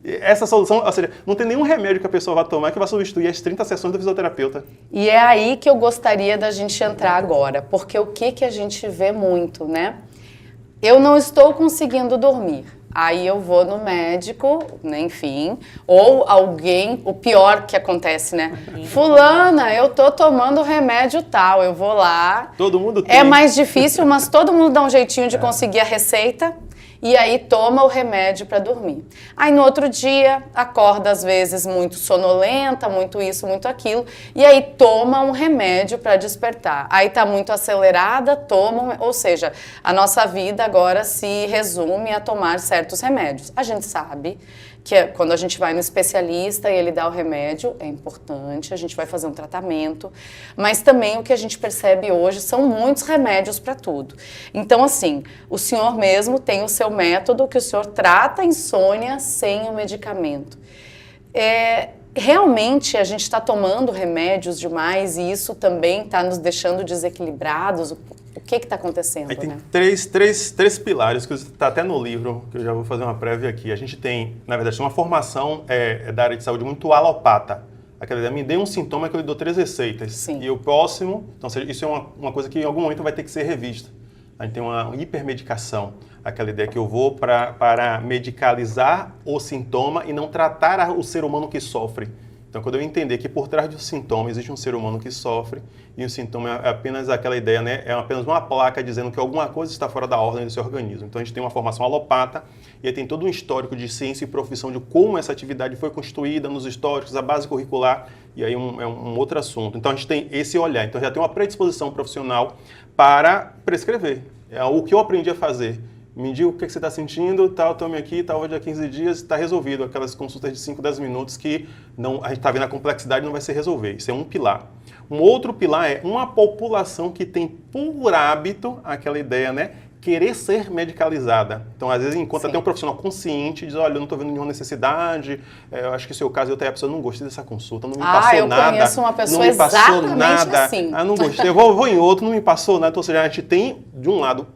Speaker 2: Essa solução, ou seja, não tem nenhum remédio que a pessoa vai tomar que vai substituir as 30 sessões do fisioterapeuta.
Speaker 1: E é aí que eu gostaria da gente entrar agora, porque o que a gente vê muito, né? Eu não estou conseguindo dormir. Aí eu vou no médico, né, enfim, ou alguém, o pior que acontece, né? Fulana, eu tô tomando remédio tal, eu vou lá.
Speaker 2: Todo mundo tem.
Speaker 1: É mais difícil, mas todo mundo dá um jeitinho de conseguir a receita. E aí toma o remédio para dormir. Aí no outro dia, acorda às vezes muito sonolenta, muito isso, muito aquilo, e aí toma um remédio para despertar. Aí tá muito acelerada, ou seja, a nossa vida agora se resume a tomar certos remédios. A gente sabe que quando a gente vai no especialista e ele dá o remédio, é importante, a gente vai fazer um tratamento, mas também o que a gente percebe hoje são muitos remédios para tudo. Então, assim, o senhor mesmo tem o seu método que o senhor trata a insônia sem o medicamento. Realmente a gente está tomando remédios demais e isso também está nos deixando desequilibrados? O que está acontecendo?
Speaker 2: Aí tem,
Speaker 1: né?
Speaker 2: três pilares, que está até no livro, que eu já vou fazer uma prévia aqui. A gente tem, na verdade, uma formação da área de saúde muito alopata. Aquela ideia, me dê um sintoma que eu lhe dou 3 receitas.
Speaker 1: Sim.
Speaker 2: E o próximo, então isso é uma coisa que em algum momento vai ter que ser revista. A gente tem uma hipermedicação, aquela ideia que eu vou para medicalizar o sintoma e não tratar o ser humano que sofre. Então, quando eu entender que por trás do sintoma existe um ser humano que sofre e o sintoma é apenas aquela ideia, né? É apenas uma placa dizendo que alguma coisa está fora da ordem do seu organismo. Então, a gente tem uma formação alopata e aí tem todo um histórico de ciência e profissão de como essa atividade foi construída nos históricos, a base curricular, e aí é um outro assunto. Então, a gente tem esse olhar. Então, já tem uma predisposição profissional para prescrever. É o que eu aprendi a fazer. me diga o que você está sentindo, tal, tome aqui, tal, hoje há 15 dias, está resolvido. Aquelas consultas de 5, 10 minutos que a gente está vendo a complexidade e não vai se resolver. Isso é um pilar. Um outro pilar é uma população que tem por hábito aquela ideia, né? Querer ser medicalizada. Então, às vezes, enquanto tem um profissional consciente, diz, olha, eu não estou vendo nenhuma necessidade, eu acho que o seu caso, eu tenho a pessoa, não gostei dessa consulta, não me passou nada.
Speaker 1: Eu conheço uma pessoa
Speaker 2: não me passou
Speaker 1: exatamente
Speaker 2: nada,
Speaker 1: assim.
Speaker 2: Não gostei, eu vou em outro, não me passou nada. Então, ou seja, a gente tem, de um lado,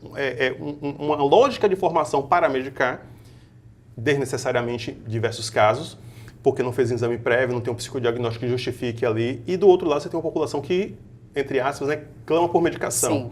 Speaker 2: uma lógica de formação para medicar, desnecessariamente diversos casos, porque não fez exame prévio, não tem um psicodiagnóstico que justifique ali, e do outro lado você tem uma população que, entre aspas, né, clama por medicação.
Speaker 1: Sim.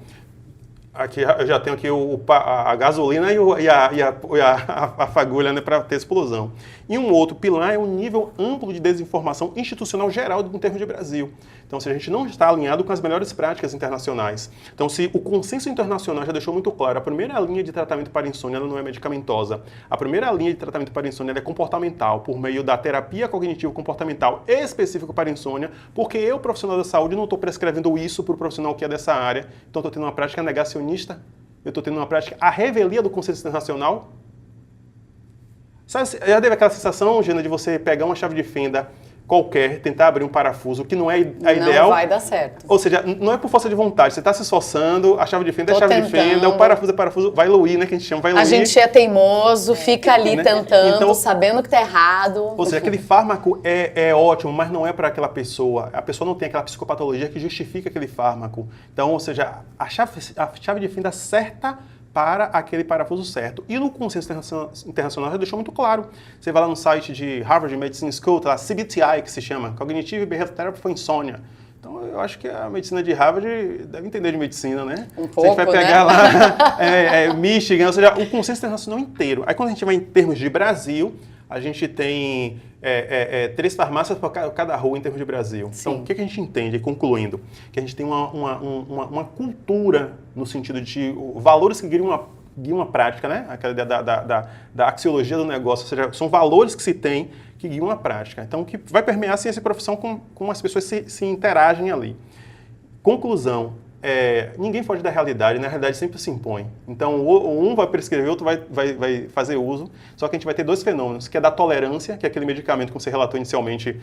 Speaker 2: Aqui eu já tenho aqui a gasolina e a fagulha, né, para ter explosão. E um outro pilar é um nível amplo de desinformação institucional geral em termos de Brasil. Então, se a gente não está alinhado com as melhores práticas internacionais. Então, se o consenso internacional já deixou muito claro, a primeira linha de tratamento para insônia ela não é medicamentosa. A primeira linha de tratamento para insônia ela é comportamental, por meio da terapia cognitivo-comportamental específica para insônia, porque eu, profissional da saúde, não estou prescrevendo isso para o profissional que é dessa área. Então, estou tendo uma prática negacionista, eu estou tendo uma prática à revelia do consenso internacional. Sabe, já teve aquela sensação, Gina, de você pegar uma chave de fenda qualquer, tentar abrir um parafuso, que não é a ideal.
Speaker 1: Não vai dar certo.
Speaker 2: Ou seja, não é por força de vontade, você está se esforçando, a chave de fenda é a chave de fenda, o parafuso é parafuso, vai luir, né, que a gente chama, vai luir.
Speaker 1: A gente é teimoso, fica ali
Speaker 2: né?
Speaker 1: tentando,
Speaker 2: então,
Speaker 1: sabendo que tá errado.
Speaker 2: Ou seja, aquele fármaco é ótimo, mas não é para aquela pessoa. A pessoa não tem aquela psicopatologia que justifica aquele fármaco. Então, ou seja, a chave de fenda certa para aquele parafuso certo. E no consenso internacional já deixou muito claro. Você vai lá no site de Harvard Medical School, tá lá, CBTI, que se chama, Cognitive Behavioral Therapy for Insomnia. Então, eu acho que a medicina de Harvard deve entender de medicina, né?
Speaker 1: Um pouco,
Speaker 2: a gente vai pegar
Speaker 1: né?
Speaker 2: lá Michigan, ou seja, o consenso internacional inteiro. Aí, quando a gente vai em termos de Brasil, a gente tem 3 farmácias para cada rua em termos de Brasil.
Speaker 1: Sim.
Speaker 2: Então, o que a gente entende, concluindo? Que a gente tem uma cultura no sentido de valores que guiam uma prática, né? Aquela ideia da axiologia do negócio, ou seja, são valores que se tem que guiam a prática. Então, que vai permear a ciência e profissão com as pessoas se interagem ali. Conclusão. Ninguém foge da realidade, na realidade sempre se impõe. Então, um vai prescrever, o outro vai fazer uso, só que a gente vai ter 2 fenômenos, que é da tolerância, que é aquele medicamento que você relatou inicialmente,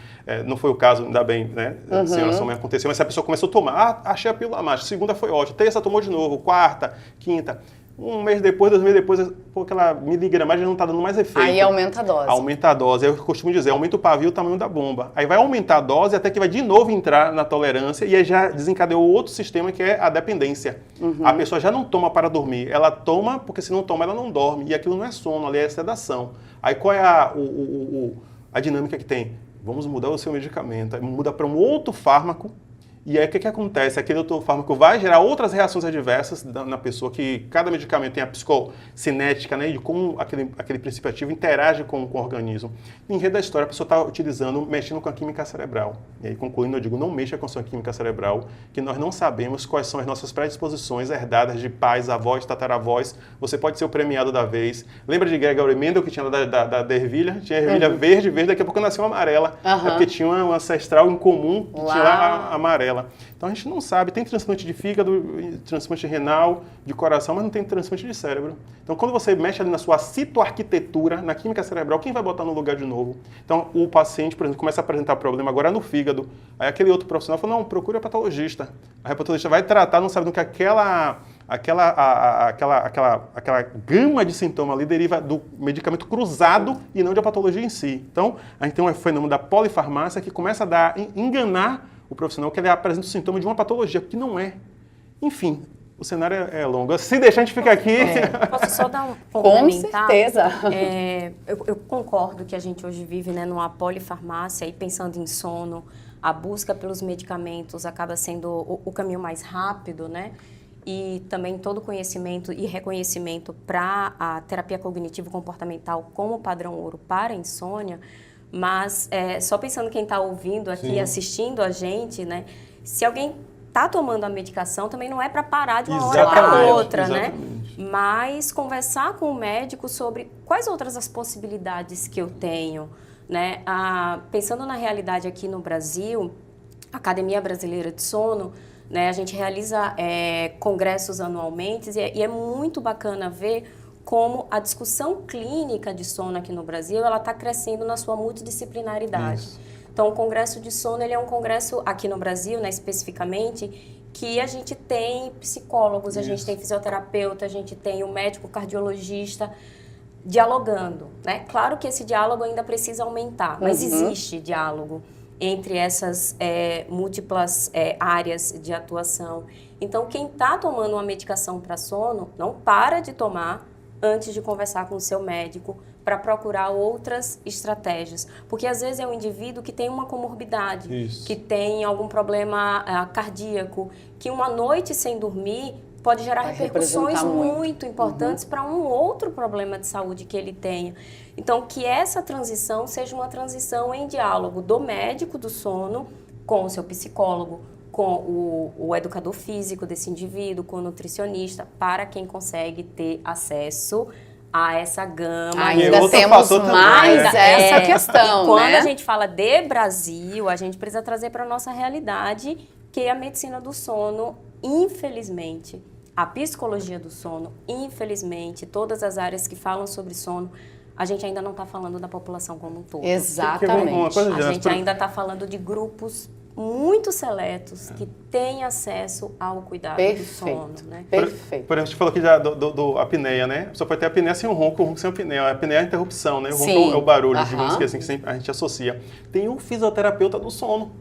Speaker 2: não foi o caso, ainda bem, né? Senhora, sua mãe aconteceu, mas a pessoa começou a tomar, achei a pílula mágica, segunda foi ótima, terça tomou de novo, quarta, quinta, um mês depois, 2 meses depois, aquela miligramagem não está dando mais efeito.
Speaker 1: Aí aumenta a dose.
Speaker 2: Aumenta a dose. Eu costumo dizer, aumenta o pavio, o tamanho da bomba. Aí vai aumentar a dose até que vai de novo entrar na tolerância e aí já desencadeou outro sistema que é a dependência. A pessoa já não toma para dormir, ela toma porque se não toma ela não dorme. E aquilo não é sono, ali é sedação. Aí qual é a dinâmica que tem? Vamos mudar o seu medicamento. Aí muda para um outro fármaco. E aí o que acontece? Aquele outro fármaco vai gerar outras reações adversas na pessoa, que cada medicamento tem a psicocinética, né, de como aquele princípio ativo interage com o organismo. No enredo da história, a pessoa está mexendo com a química cerebral. E aí, concluindo, eu digo, não mexa com a sua química cerebral, que nós não sabemos quais são as nossas predisposições herdadas de pais, avós, tataravós. Você pode ser o premiado da vez. Lembra de Gregory Mendel, que tinha da ervilha? Tinha ervilha verde, daqui a pouco nasceu amarela. É porque tinha um ancestral em comum que tinha lá a amarela. Então a gente não sabe, tem transplante de fígado, transplante renal, de coração, mas não tem transplante de cérebro. Então quando você mexe ali na sua citoarquitetura, na química cerebral, quem vai botar no lugar de novo? Então o paciente, por exemplo, começa a apresentar problema agora no fígado, aí aquele outro profissional fala, não, procura o patologista. A patologista vai tratar, não sabe do que aquela gama de sintomas ali deriva do medicamento cruzado e não da patologia em si. Então a gente tem um fenômeno da polifarmácia que começa a enganar o profissional que ele apresenta o sintoma de uma patologia, que não é. Enfim, o cenário é longo. Se deixar, a gente fica aqui...
Speaker 3: Posso só dar um
Speaker 1: complementar? Com certeza.
Speaker 3: Eu concordo que a gente hoje vive, né, numa polifarmácia e pensando em sono, a busca pelos medicamentos acaba sendo o caminho mais rápido, né? E também todo conhecimento e reconhecimento para a terapia cognitivo-comportamental como padrão ouro para a insônia. Mas só pensando quem está ouvindo aqui, Sim. assistindo a gente, né? Se alguém está tomando a medicação, também não é para parar de uma hora para outra, né? Mas conversar com o médico sobre quais outras as possibilidades que eu tenho, né? Pensando na realidade aqui no Brasil, a Academia Brasileira de Sono, né? A gente realiza congressos anualmente e é muito bacana ver como a discussão clínica de sono aqui no Brasil, ela está crescendo na sua multidisciplinaridade.
Speaker 2: Isso.
Speaker 3: Então, o Congresso de Sono, ele é um congresso aqui no Brasil, né, especificamente, que a gente tem psicólogos, a gente tem fisioterapeuta, a gente tem o médico cardiologista dialogando, né? Claro que esse diálogo ainda precisa aumentar, mas existe diálogo entre essas múltiplas áreas de atuação. Então, quem está tomando uma medicação para sono, não para de tomar antes de conversar com o seu médico para procurar outras estratégias. Porque, às vezes, é um indivíduo que tem uma comorbidade, que tem algum problema cardíaco, que uma noite sem dormir pode gerar repercussões muito importantes para um outro problema de saúde que ele tenha. Então, que essa transição seja uma transição em diálogo do médico do sono com o seu psicólogo, com o educador físico desse indivíduo, com o nutricionista, para quem consegue ter acesso a essa gama.
Speaker 1: Ainda temos mais essa questão,
Speaker 3: e quando
Speaker 1: né?
Speaker 3: a gente fala de Brasil, a gente precisa trazer para a nossa realidade que a medicina do sono, infelizmente, a psicologia do sono, infelizmente, todas as áreas que falam sobre sono, a gente ainda não está falando da população como um todo.
Speaker 1: Exatamente.
Speaker 3: A gente ainda está falando de grupos muito seletos que têm acesso ao cuidado do sono, né?
Speaker 1: Perfeito.
Speaker 2: Por exemplo, a gente falou aqui já do apneia, né? A pessoa pode ter apneia sem o ronco sem apneia. A apneia é a interrupção, né? O ronco é o barulho, digamos que assim, que sempre a gente associa. Tem um fisioterapeuta do sono.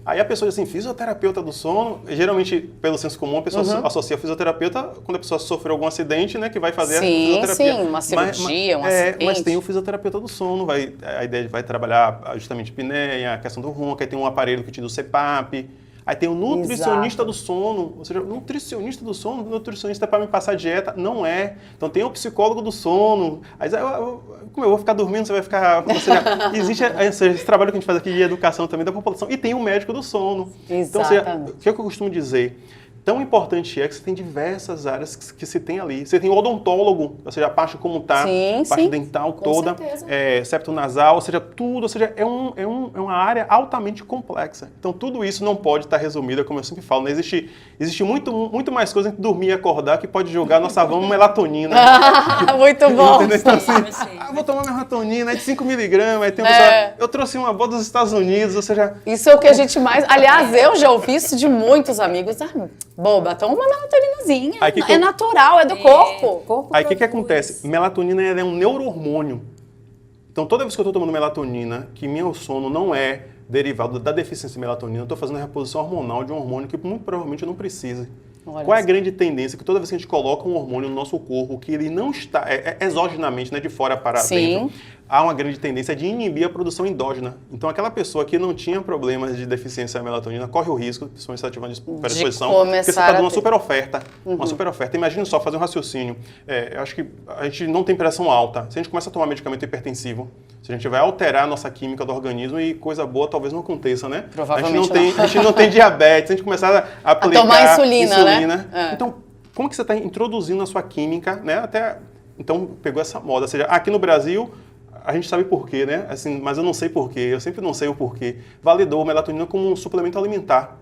Speaker 2: Aí a pessoa diz assim, fisioterapeuta do sono, geralmente, pelo senso comum, a pessoa associa fisioterapeuta quando a pessoa sofreu algum acidente, né, que vai fazer a fisioterapia.
Speaker 1: Sim, uma cirurgia, um acidente.
Speaker 2: Mas tem o fisioterapeuta do sono, a ideia vai trabalhar justamente apneia, a questão do ronco, aí tem um aparelho que te dá o CPAP. Aí tem o nutricionista do sono, ou seja, o nutricionista do sono, nutricionista é para me passar dieta, não é. Então tem o psicólogo do sono. Aí como eu vou ficar dormindo, você vai ficar... Ou seja, existe esse trabalho que a gente faz aqui de educação também da população. E tem o médico do sono.
Speaker 1: Exatamente.
Speaker 2: Então, ou seja, o que eu costumo dizer? Tão importante é que você tem diversas áreas que se tem ali. Você tem o odontólogo, ou seja, a parte como está, a parte dental toda, septo nasal, ou seja, tudo, ou seja, é uma área altamente complexa. Então, tudo isso não pode estar resumido, como eu sempre falo, né? Existe muito mais coisa entre dormir e acordar que pode jogar nossa vamos melatonina.
Speaker 1: Muito bom!
Speaker 2: Então, assim, vou tomar melatonina, é de 5 miligramas, aí tem um pessoal, eu trouxe uma boa dos Estados Unidos, ou seja...
Speaker 1: Isso é o que a gente mais... Aliás, eu já ouvi isso de muitos amigos. Boba, toma uma melatoninazinha. É natural, é do corpo.
Speaker 2: Aí o que acontece? Melatonina é um neurohormônio. Então toda vez que eu estou tomando melatonina, que meu sono não é derivado da deficiência de melatonina, eu estou fazendo a reposição hormonal de um hormônio que muito provavelmente eu não precise. Qual é a grande tendência? Que toda vez que a gente coloca um hormônio no nosso corpo, que ele não está, exogenamente, né, de fora para dentro, há uma grande tendência de inibir a produção endógena. Então, aquela pessoa que não tinha problemas de deficiência de melatonina corre o risco, principalmente se ela tiver uma predisposição, porque você está dando uma super oferta. Uma super oferta. Imagina só, fazer um raciocínio. Eu acho que a gente não tem pressão alta. Se a gente começa a tomar medicamento hipertensivo, se a gente vai alterar a nossa química do organismo e coisa boa talvez não aconteça, né?
Speaker 1: Provavelmente
Speaker 2: a gente não tem diabetes, se a gente começar a aplicar
Speaker 1: tomar insulina, né?
Speaker 2: Então, como que você está introduzindo a sua química, né? Então, pegou essa moda. Ou seja, aqui no Brasil, a gente sabe por quê, né? Assim, mas eu não sei por quê, eu sempre não sei o porquê. Validou a melatonina como um suplemento alimentar.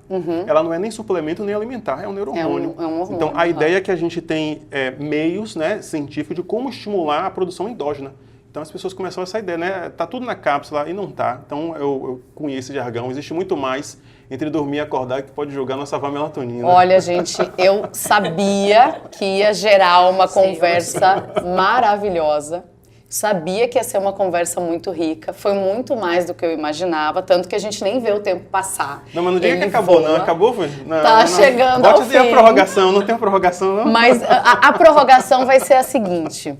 Speaker 2: Ela não é nem suplemento nem alimentar, é um neurohormônio.
Speaker 1: É um hormônio.
Speaker 2: Então, a ideia é que a gente tem meios, né, científicos de como estimular a produção endógena. Então as pessoas começam essa ideia, né? Tá tudo na cápsula e não tá. Então eu conheço esse jargão. Existe muito mais entre dormir e acordar que pode jogar nossa melatonina.
Speaker 1: Olha, gente, eu sabia que ia gerar uma conversa maravilhosa. Sabia que ia ser uma conversa muito rica. Foi muito mais do que eu imaginava, tanto que a gente nem vê o tempo passar.
Speaker 2: Não, mas não diga que acabou, não. Acabou, foi?
Speaker 1: Tá chegando ao fim.
Speaker 2: Pode ter a prorrogação, não tem a prorrogação, não?
Speaker 1: Mas a prorrogação vai ser a seguinte.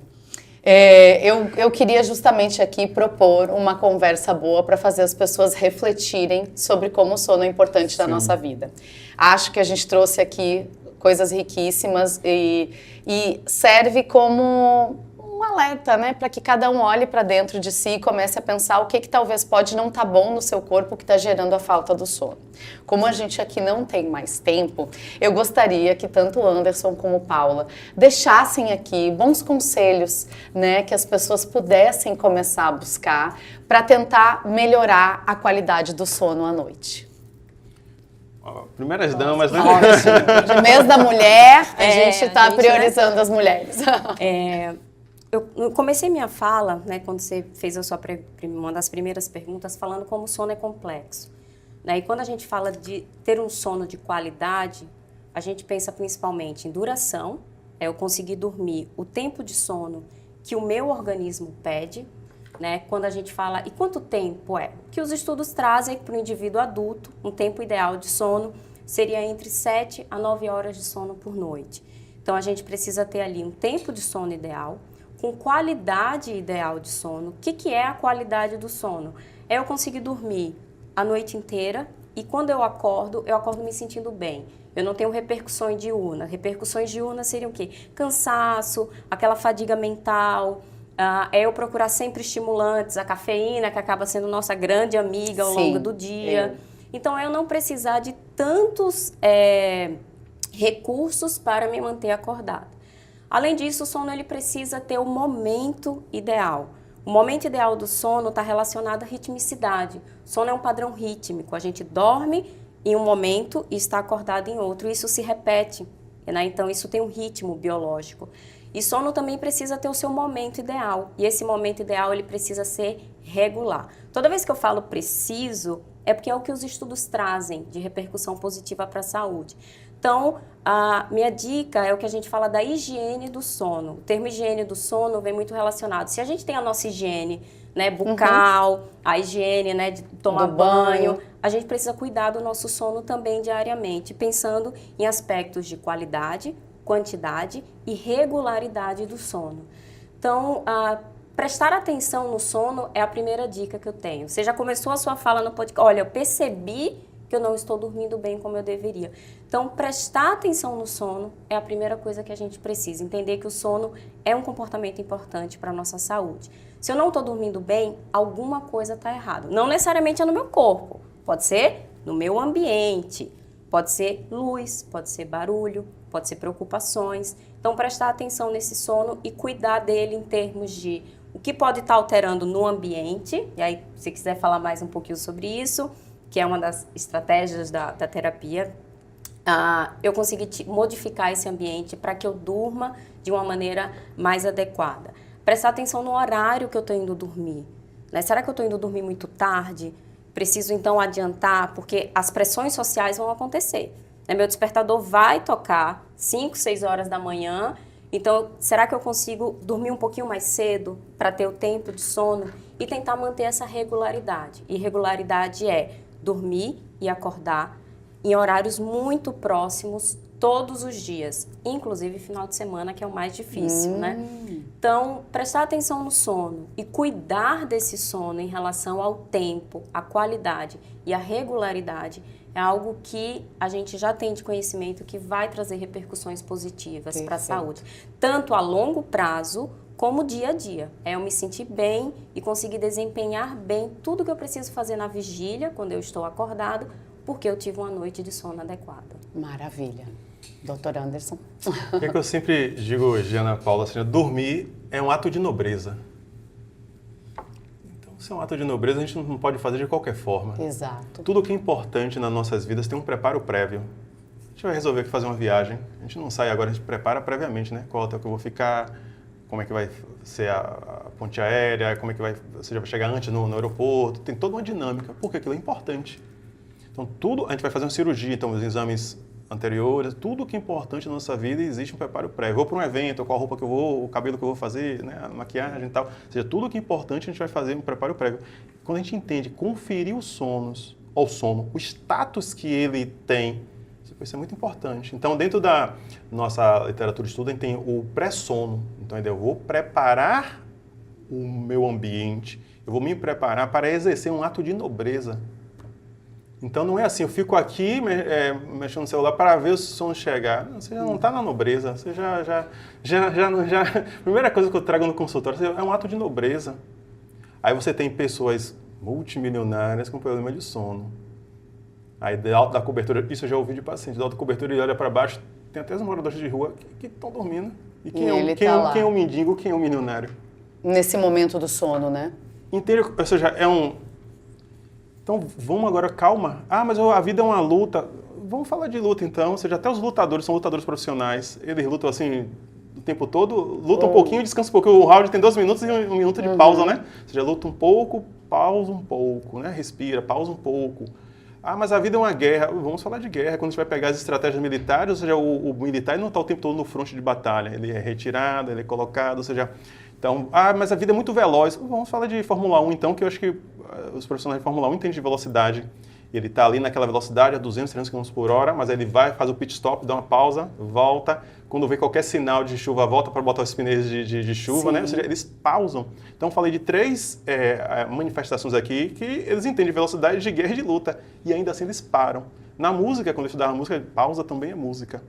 Speaker 1: Eu queria justamente aqui propor uma conversa boa para fazer as pessoas refletirem sobre como o sono é importante na nossa vida. Acho que a gente trouxe aqui coisas riquíssimas e serve como um alerta, né, para que cada um olhe para dentro de si e comece a pensar o que talvez pode não estar bom no seu corpo que está gerando a falta do sono. Como a gente aqui não tem mais tempo, eu gostaria que tanto o Anderson como Paula deixassem aqui bons conselhos, né, que as pessoas pudessem começar a buscar para tentar melhorar a qualidade do sono à noite.
Speaker 2: Primeiras damas, né?
Speaker 1: Ótimo. De mês da mulher, a gente está priorizando as mulheres.
Speaker 3: eu comecei minha fala, né, quando você fez uma das primeiras perguntas, falando como o sono é complexo. Né? E quando a gente fala de ter um sono de qualidade, a gente pensa principalmente em duração, eu conseguir dormir o tempo de sono que o meu organismo pede. Né? Quando a gente fala, e quanto tempo é? Que os estudos trazem para o indivíduo adulto, um tempo ideal de sono seria entre 7 a 9 horas de sono por noite. Então, a gente precisa ter ali um tempo de sono ideal, com qualidade ideal de sono. O que é a qualidade do sono? É eu conseguir dormir a noite inteira e quando eu acordo me sentindo bem. Eu não tenho repercussões diurnas. Repercussões diurnas seriam o quê? Cansaço, aquela fadiga mental, é eu procurar sempre estimulantes, a cafeína, que acaba sendo nossa grande amiga ao longo do dia. Então, eu não precisar de tantos recursos para me manter acordada. Além disso, o sono ele precisa ter o momento ideal. O momento ideal do sono está relacionado à ritmicidade. O sono é um padrão rítmico. A gente dorme em um momento e está acordado em outro. Isso se repete, né? Então, isso tem um ritmo biológico. E sono também precisa ter o seu momento ideal. E esse momento ideal ele precisa ser regular. Toda vez que eu falo preciso, é porque é o que os estudos trazem de repercussão positiva para a saúde. Então, a minha dica é o que a gente fala da higiene do sono. O termo higiene do sono vem muito relacionado. Se a gente tem a nossa higiene, né, bucal, a higiene, né, de tomar banho, a gente precisa cuidar do nosso sono também diariamente, pensando em aspectos de qualidade, quantidade e regularidade do sono. Então, prestar atenção no sono é a primeira dica que eu tenho. Você já começou a sua fala no podcast, olha, eu percebi que eu não estou dormindo bem como eu deveria. Então, prestar atenção no sono é a primeira coisa que a gente precisa. Entender que o sono é um comportamento importante para a nossa saúde. Se eu não estou dormindo bem, alguma coisa está errada. Não necessariamente é no meu corpo. Pode ser no meu ambiente. Pode ser luz, pode ser barulho, pode ser preocupações. Então, prestar atenção nesse sono e cuidar dele em termos de o que pode estar alterando no ambiente. E aí, se quiser falar mais um pouquinho sobre isso, que é uma das estratégias da terapia, eu consegui modificar esse ambiente para que eu durma de uma maneira mais adequada. Prestar atenção no horário que eu estou indo dormir. Né? Será que eu estou indo dormir muito tarde? Preciso, então, adiantar, porque as pressões sociais vão acontecer. Né? Meu despertador vai tocar 5, 6 horas da manhã. Então, será que eu consigo dormir um pouquinho mais cedo para ter o tempo de sono e tentar manter essa regularidade? E regularidade é dormir e acordar em horários muito próximos todos os dias, inclusive final de semana, que é o mais difícil, né? Então, prestar atenção no sono e cuidar desse sono em relação ao tempo, à qualidade e à regularidade é algo que a gente já tem de conhecimento que vai trazer repercussões positivas para a saúde, tanto a longo prazo como dia a dia. É eu me sentir bem e conseguir desempenhar bem tudo que eu preciso fazer na vigília, quando eu estou acordado, porque eu tive uma noite de sono adequada.
Speaker 1: Maravilha. Dr. Anderson.
Speaker 2: O que eu sempre digo, Giana Paula, assim, dormir é um ato de nobreza. Então, se é um ato de nobreza, a gente não pode fazer de qualquer forma.
Speaker 1: Exato.
Speaker 2: Tudo que é importante nas nossas vidas tem um preparo prévio. A gente vai resolver fazer uma viagem, a gente não sai agora, a gente prepara previamente, né? Qual hotel que eu vou ficar, como é que vai ser a ponte aérea, como é que você já vai chegar antes no aeroporto, tem toda uma dinâmica, porque aquilo é importante. Então, tudo, a gente vai fazer uma cirurgia, então, os exames anteriores, tudo que é importante na nossa vida existe um preparo prévio. Vou para um evento, qual roupa que eu vou, o cabelo que eu vou fazer, né, a maquiagem e tal. Ou seja, tudo que é importante a gente vai fazer um preparo prévio. Quando a gente entende conferir os sonos, ou sono, o status que ele tem, isso é muito importante. Então, dentro da nossa literatura de estudo, a gente tem o pré-sono. Então, eu vou preparar o meu ambiente, eu vou me preparar para exercer um ato de nobreza. Então, não é assim, eu fico aqui mexendo no celular para ver o som chegar. Você já não está na nobreza, você já... Primeira coisa que eu trago no consultório é um ato de nobreza. Aí você tem pessoas multimilionárias com problema de sono. Aí, da cobertura, isso eu já ouvi de paciente, da alta cobertura, ele olha para baixo, tem até os moradores de rua que estão dormindo. E quem é o mendigo, quem é o milionário?
Speaker 1: Nesse momento do sono, né?
Speaker 2: Inteiro, ou seja, é um... Então, vamos agora, calma. Ah, mas a vida é uma luta. Vamos falar de luta, então. Ou seja, até os lutadores são lutadores profissionais. Eles lutam, assim, tempo todo, luta um pouquinho, descansa um pouquinho. O round tem 2 minutos e 1 minuto de pausa, né? Ou seja, luta um pouco, pausa um pouco, né? Respira, pausa um pouco. Ah, mas a vida é uma guerra. Vamos falar de guerra. Quando a gente vai pegar as estratégias militares, ou seja, o militar não está o tempo todo no fronte de batalha. Ele é retirado, ele é colocado, ou seja... Então, mas a vida é muito veloz. Vamos falar de Fórmula 1, então, que eu acho que os profissionais de Fórmula 1 entendem de velocidade. Ele está ali naquela velocidade a 200, 300 km por hora, mas ele vai, faz o pit stop, dá uma pausa, volta. Quando vê qualquer sinal de chuva, volta para botar os pneus de chuva, né? Ou seja, eles pausam. Então, falei de 3 manifestações aqui que eles entendem de velocidade, de guerra e de luta. E ainda assim eles param. Na música, quando eu estudava música, pausa também é música.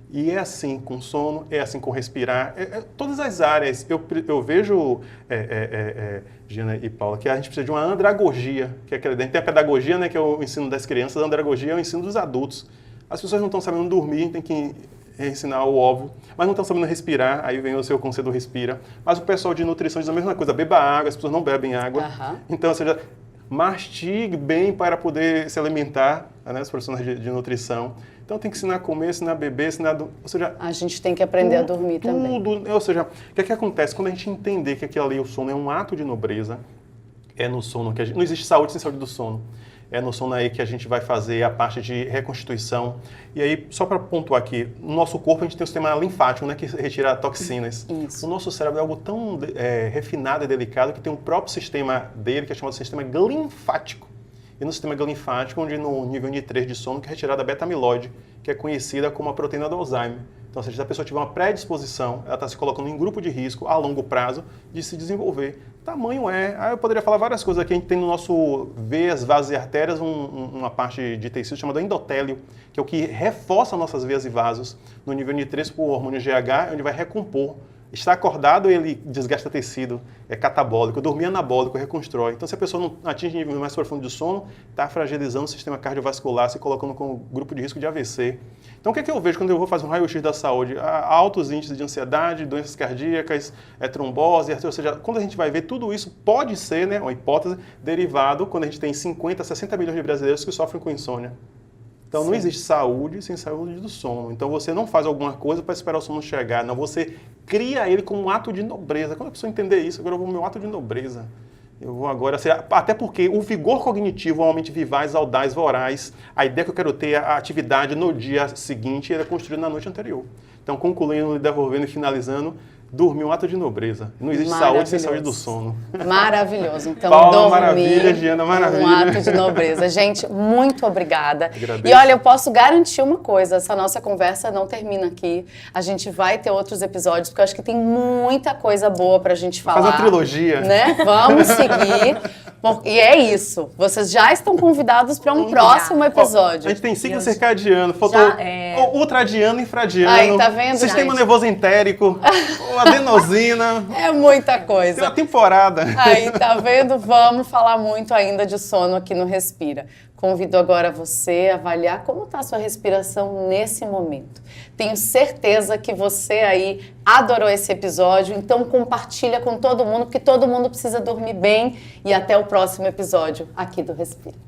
Speaker 2: E é assim com sono, é assim com respirar, todas as áreas. Eu vejo, Gina e Paula, que a gente precisa de uma andragogia, que é aquela, a gente tem a pedagogia, né, que é o ensino das crianças, a andragogia é o ensino dos adultos. As pessoas não estão sabendo dormir, tem que ensinar o óbvio, mas não estão sabendo respirar, aí vem o seu conselho respira. Mas o pessoal de nutrição diz a mesma coisa, beba água, as pessoas não bebem água. Então, ou seja, mastigue bem para poder se alimentar, né, os profissionais de nutrição. Então tem que ensinar a comer, ensinar a beber, ou seja...
Speaker 1: A gente tem que aprender a dormir também.
Speaker 2: Ou seja, o que é que acontece? Quando a gente entender que aquilo ali, o sono é um ato de nobreza, é no sono que não existe saúde sem saúde do sono. É no sono aí que a gente vai fazer a parte de reconstituição. E aí, só para pontuar aqui, no nosso corpo a gente tem o sistema linfático, né, que retira toxinas.
Speaker 1: Isso.
Speaker 2: O nosso cérebro é algo tão refinado e delicado que tem um próprio sistema dele, que é chamado de sistema linfático. E no sistema linfático, onde no nível N3 de sono, que é retirada a beta-amiloide, que é conhecida como a proteína do Alzheimer. Então, se a pessoa tiver uma predisposição, ela está se colocando em grupo de risco a longo prazo de se desenvolver. Tamanho aí eu poderia falar várias coisas aqui. A gente tem no nosso veias, vasos e artérias uma parte de tecido chamada endotélio, que é o que reforça nossas veias e vasos. No nível N3, por hormônio GH, onde vai recompor. Estar acordado, ele desgasta tecido, é catabólico. Dormir anabólico, reconstrói. Então, se a pessoa não atinge nível mais profundo de sono, está fragilizando o sistema cardiovascular, se colocando como grupo de risco de AVC. Então, o que é que eu vejo quando eu vou fazer um raio-x da saúde? Altos índices de ansiedade, doenças cardíacas, trombose, ou seja, quando a gente vai ver, tudo isso pode ser, né, uma hipótese, derivado quando a gente tem 50, 60 milhões de brasileiros que sofrem com insônia. Então, não existe saúde sem saúde do sono. Então, você não faz alguma coisa para esperar o sono chegar. Não, você cria ele como um ato de nobreza. Quando a pessoa entender isso, agora eu vou meu ato de nobreza. Eu vou agora... Até porque o vigor cognitivo é uma mente vivaz, audaz, voraz. A ideia que eu quero ter, a atividade no dia seguinte, é construída na noite anterior. Então, concluindo, devolvendo e finalizando, dormir um ato de nobreza. Não existe saúde sem saúde do sono.
Speaker 1: Maravilhoso. Então,
Speaker 2: Paula,
Speaker 1: dormir
Speaker 2: maravilha, Giana, maravilha.
Speaker 1: Um ato de nobreza. Gente, muito obrigada.
Speaker 2: Agradeço.
Speaker 1: E olha, eu posso garantir uma coisa, essa nossa conversa não termina aqui. A gente vai ter outros episódios, porque eu acho que tem muita coisa boa pra gente falar.
Speaker 2: Faz uma trilogia.
Speaker 1: Né? Vamos seguir. E é isso. Vocês já estão convidados para um próximo episódio.
Speaker 2: A gente tem ciclo circadiano, faltou ultradiano e infradiano.
Speaker 1: Aí, tá vendo,
Speaker 2: sistema
Speaker 1: gente?
Speaker 2: nervoso entérico, adenosina.
Speaker 1: É muita coisa.
Speaker 2: Tem uma temporada.
Speaker 1: Aí, tá vendo? Vamos falar muito ainda de sono aqui no Respira. Convido agora você a avaliar como está a sua respiração nesse momento. Tenho certeza que você aí adorou esse episódio, então compartilha com todo mundo, porque todo mundo precisa dormir bem. E até o próximo episódio aqui do Respira.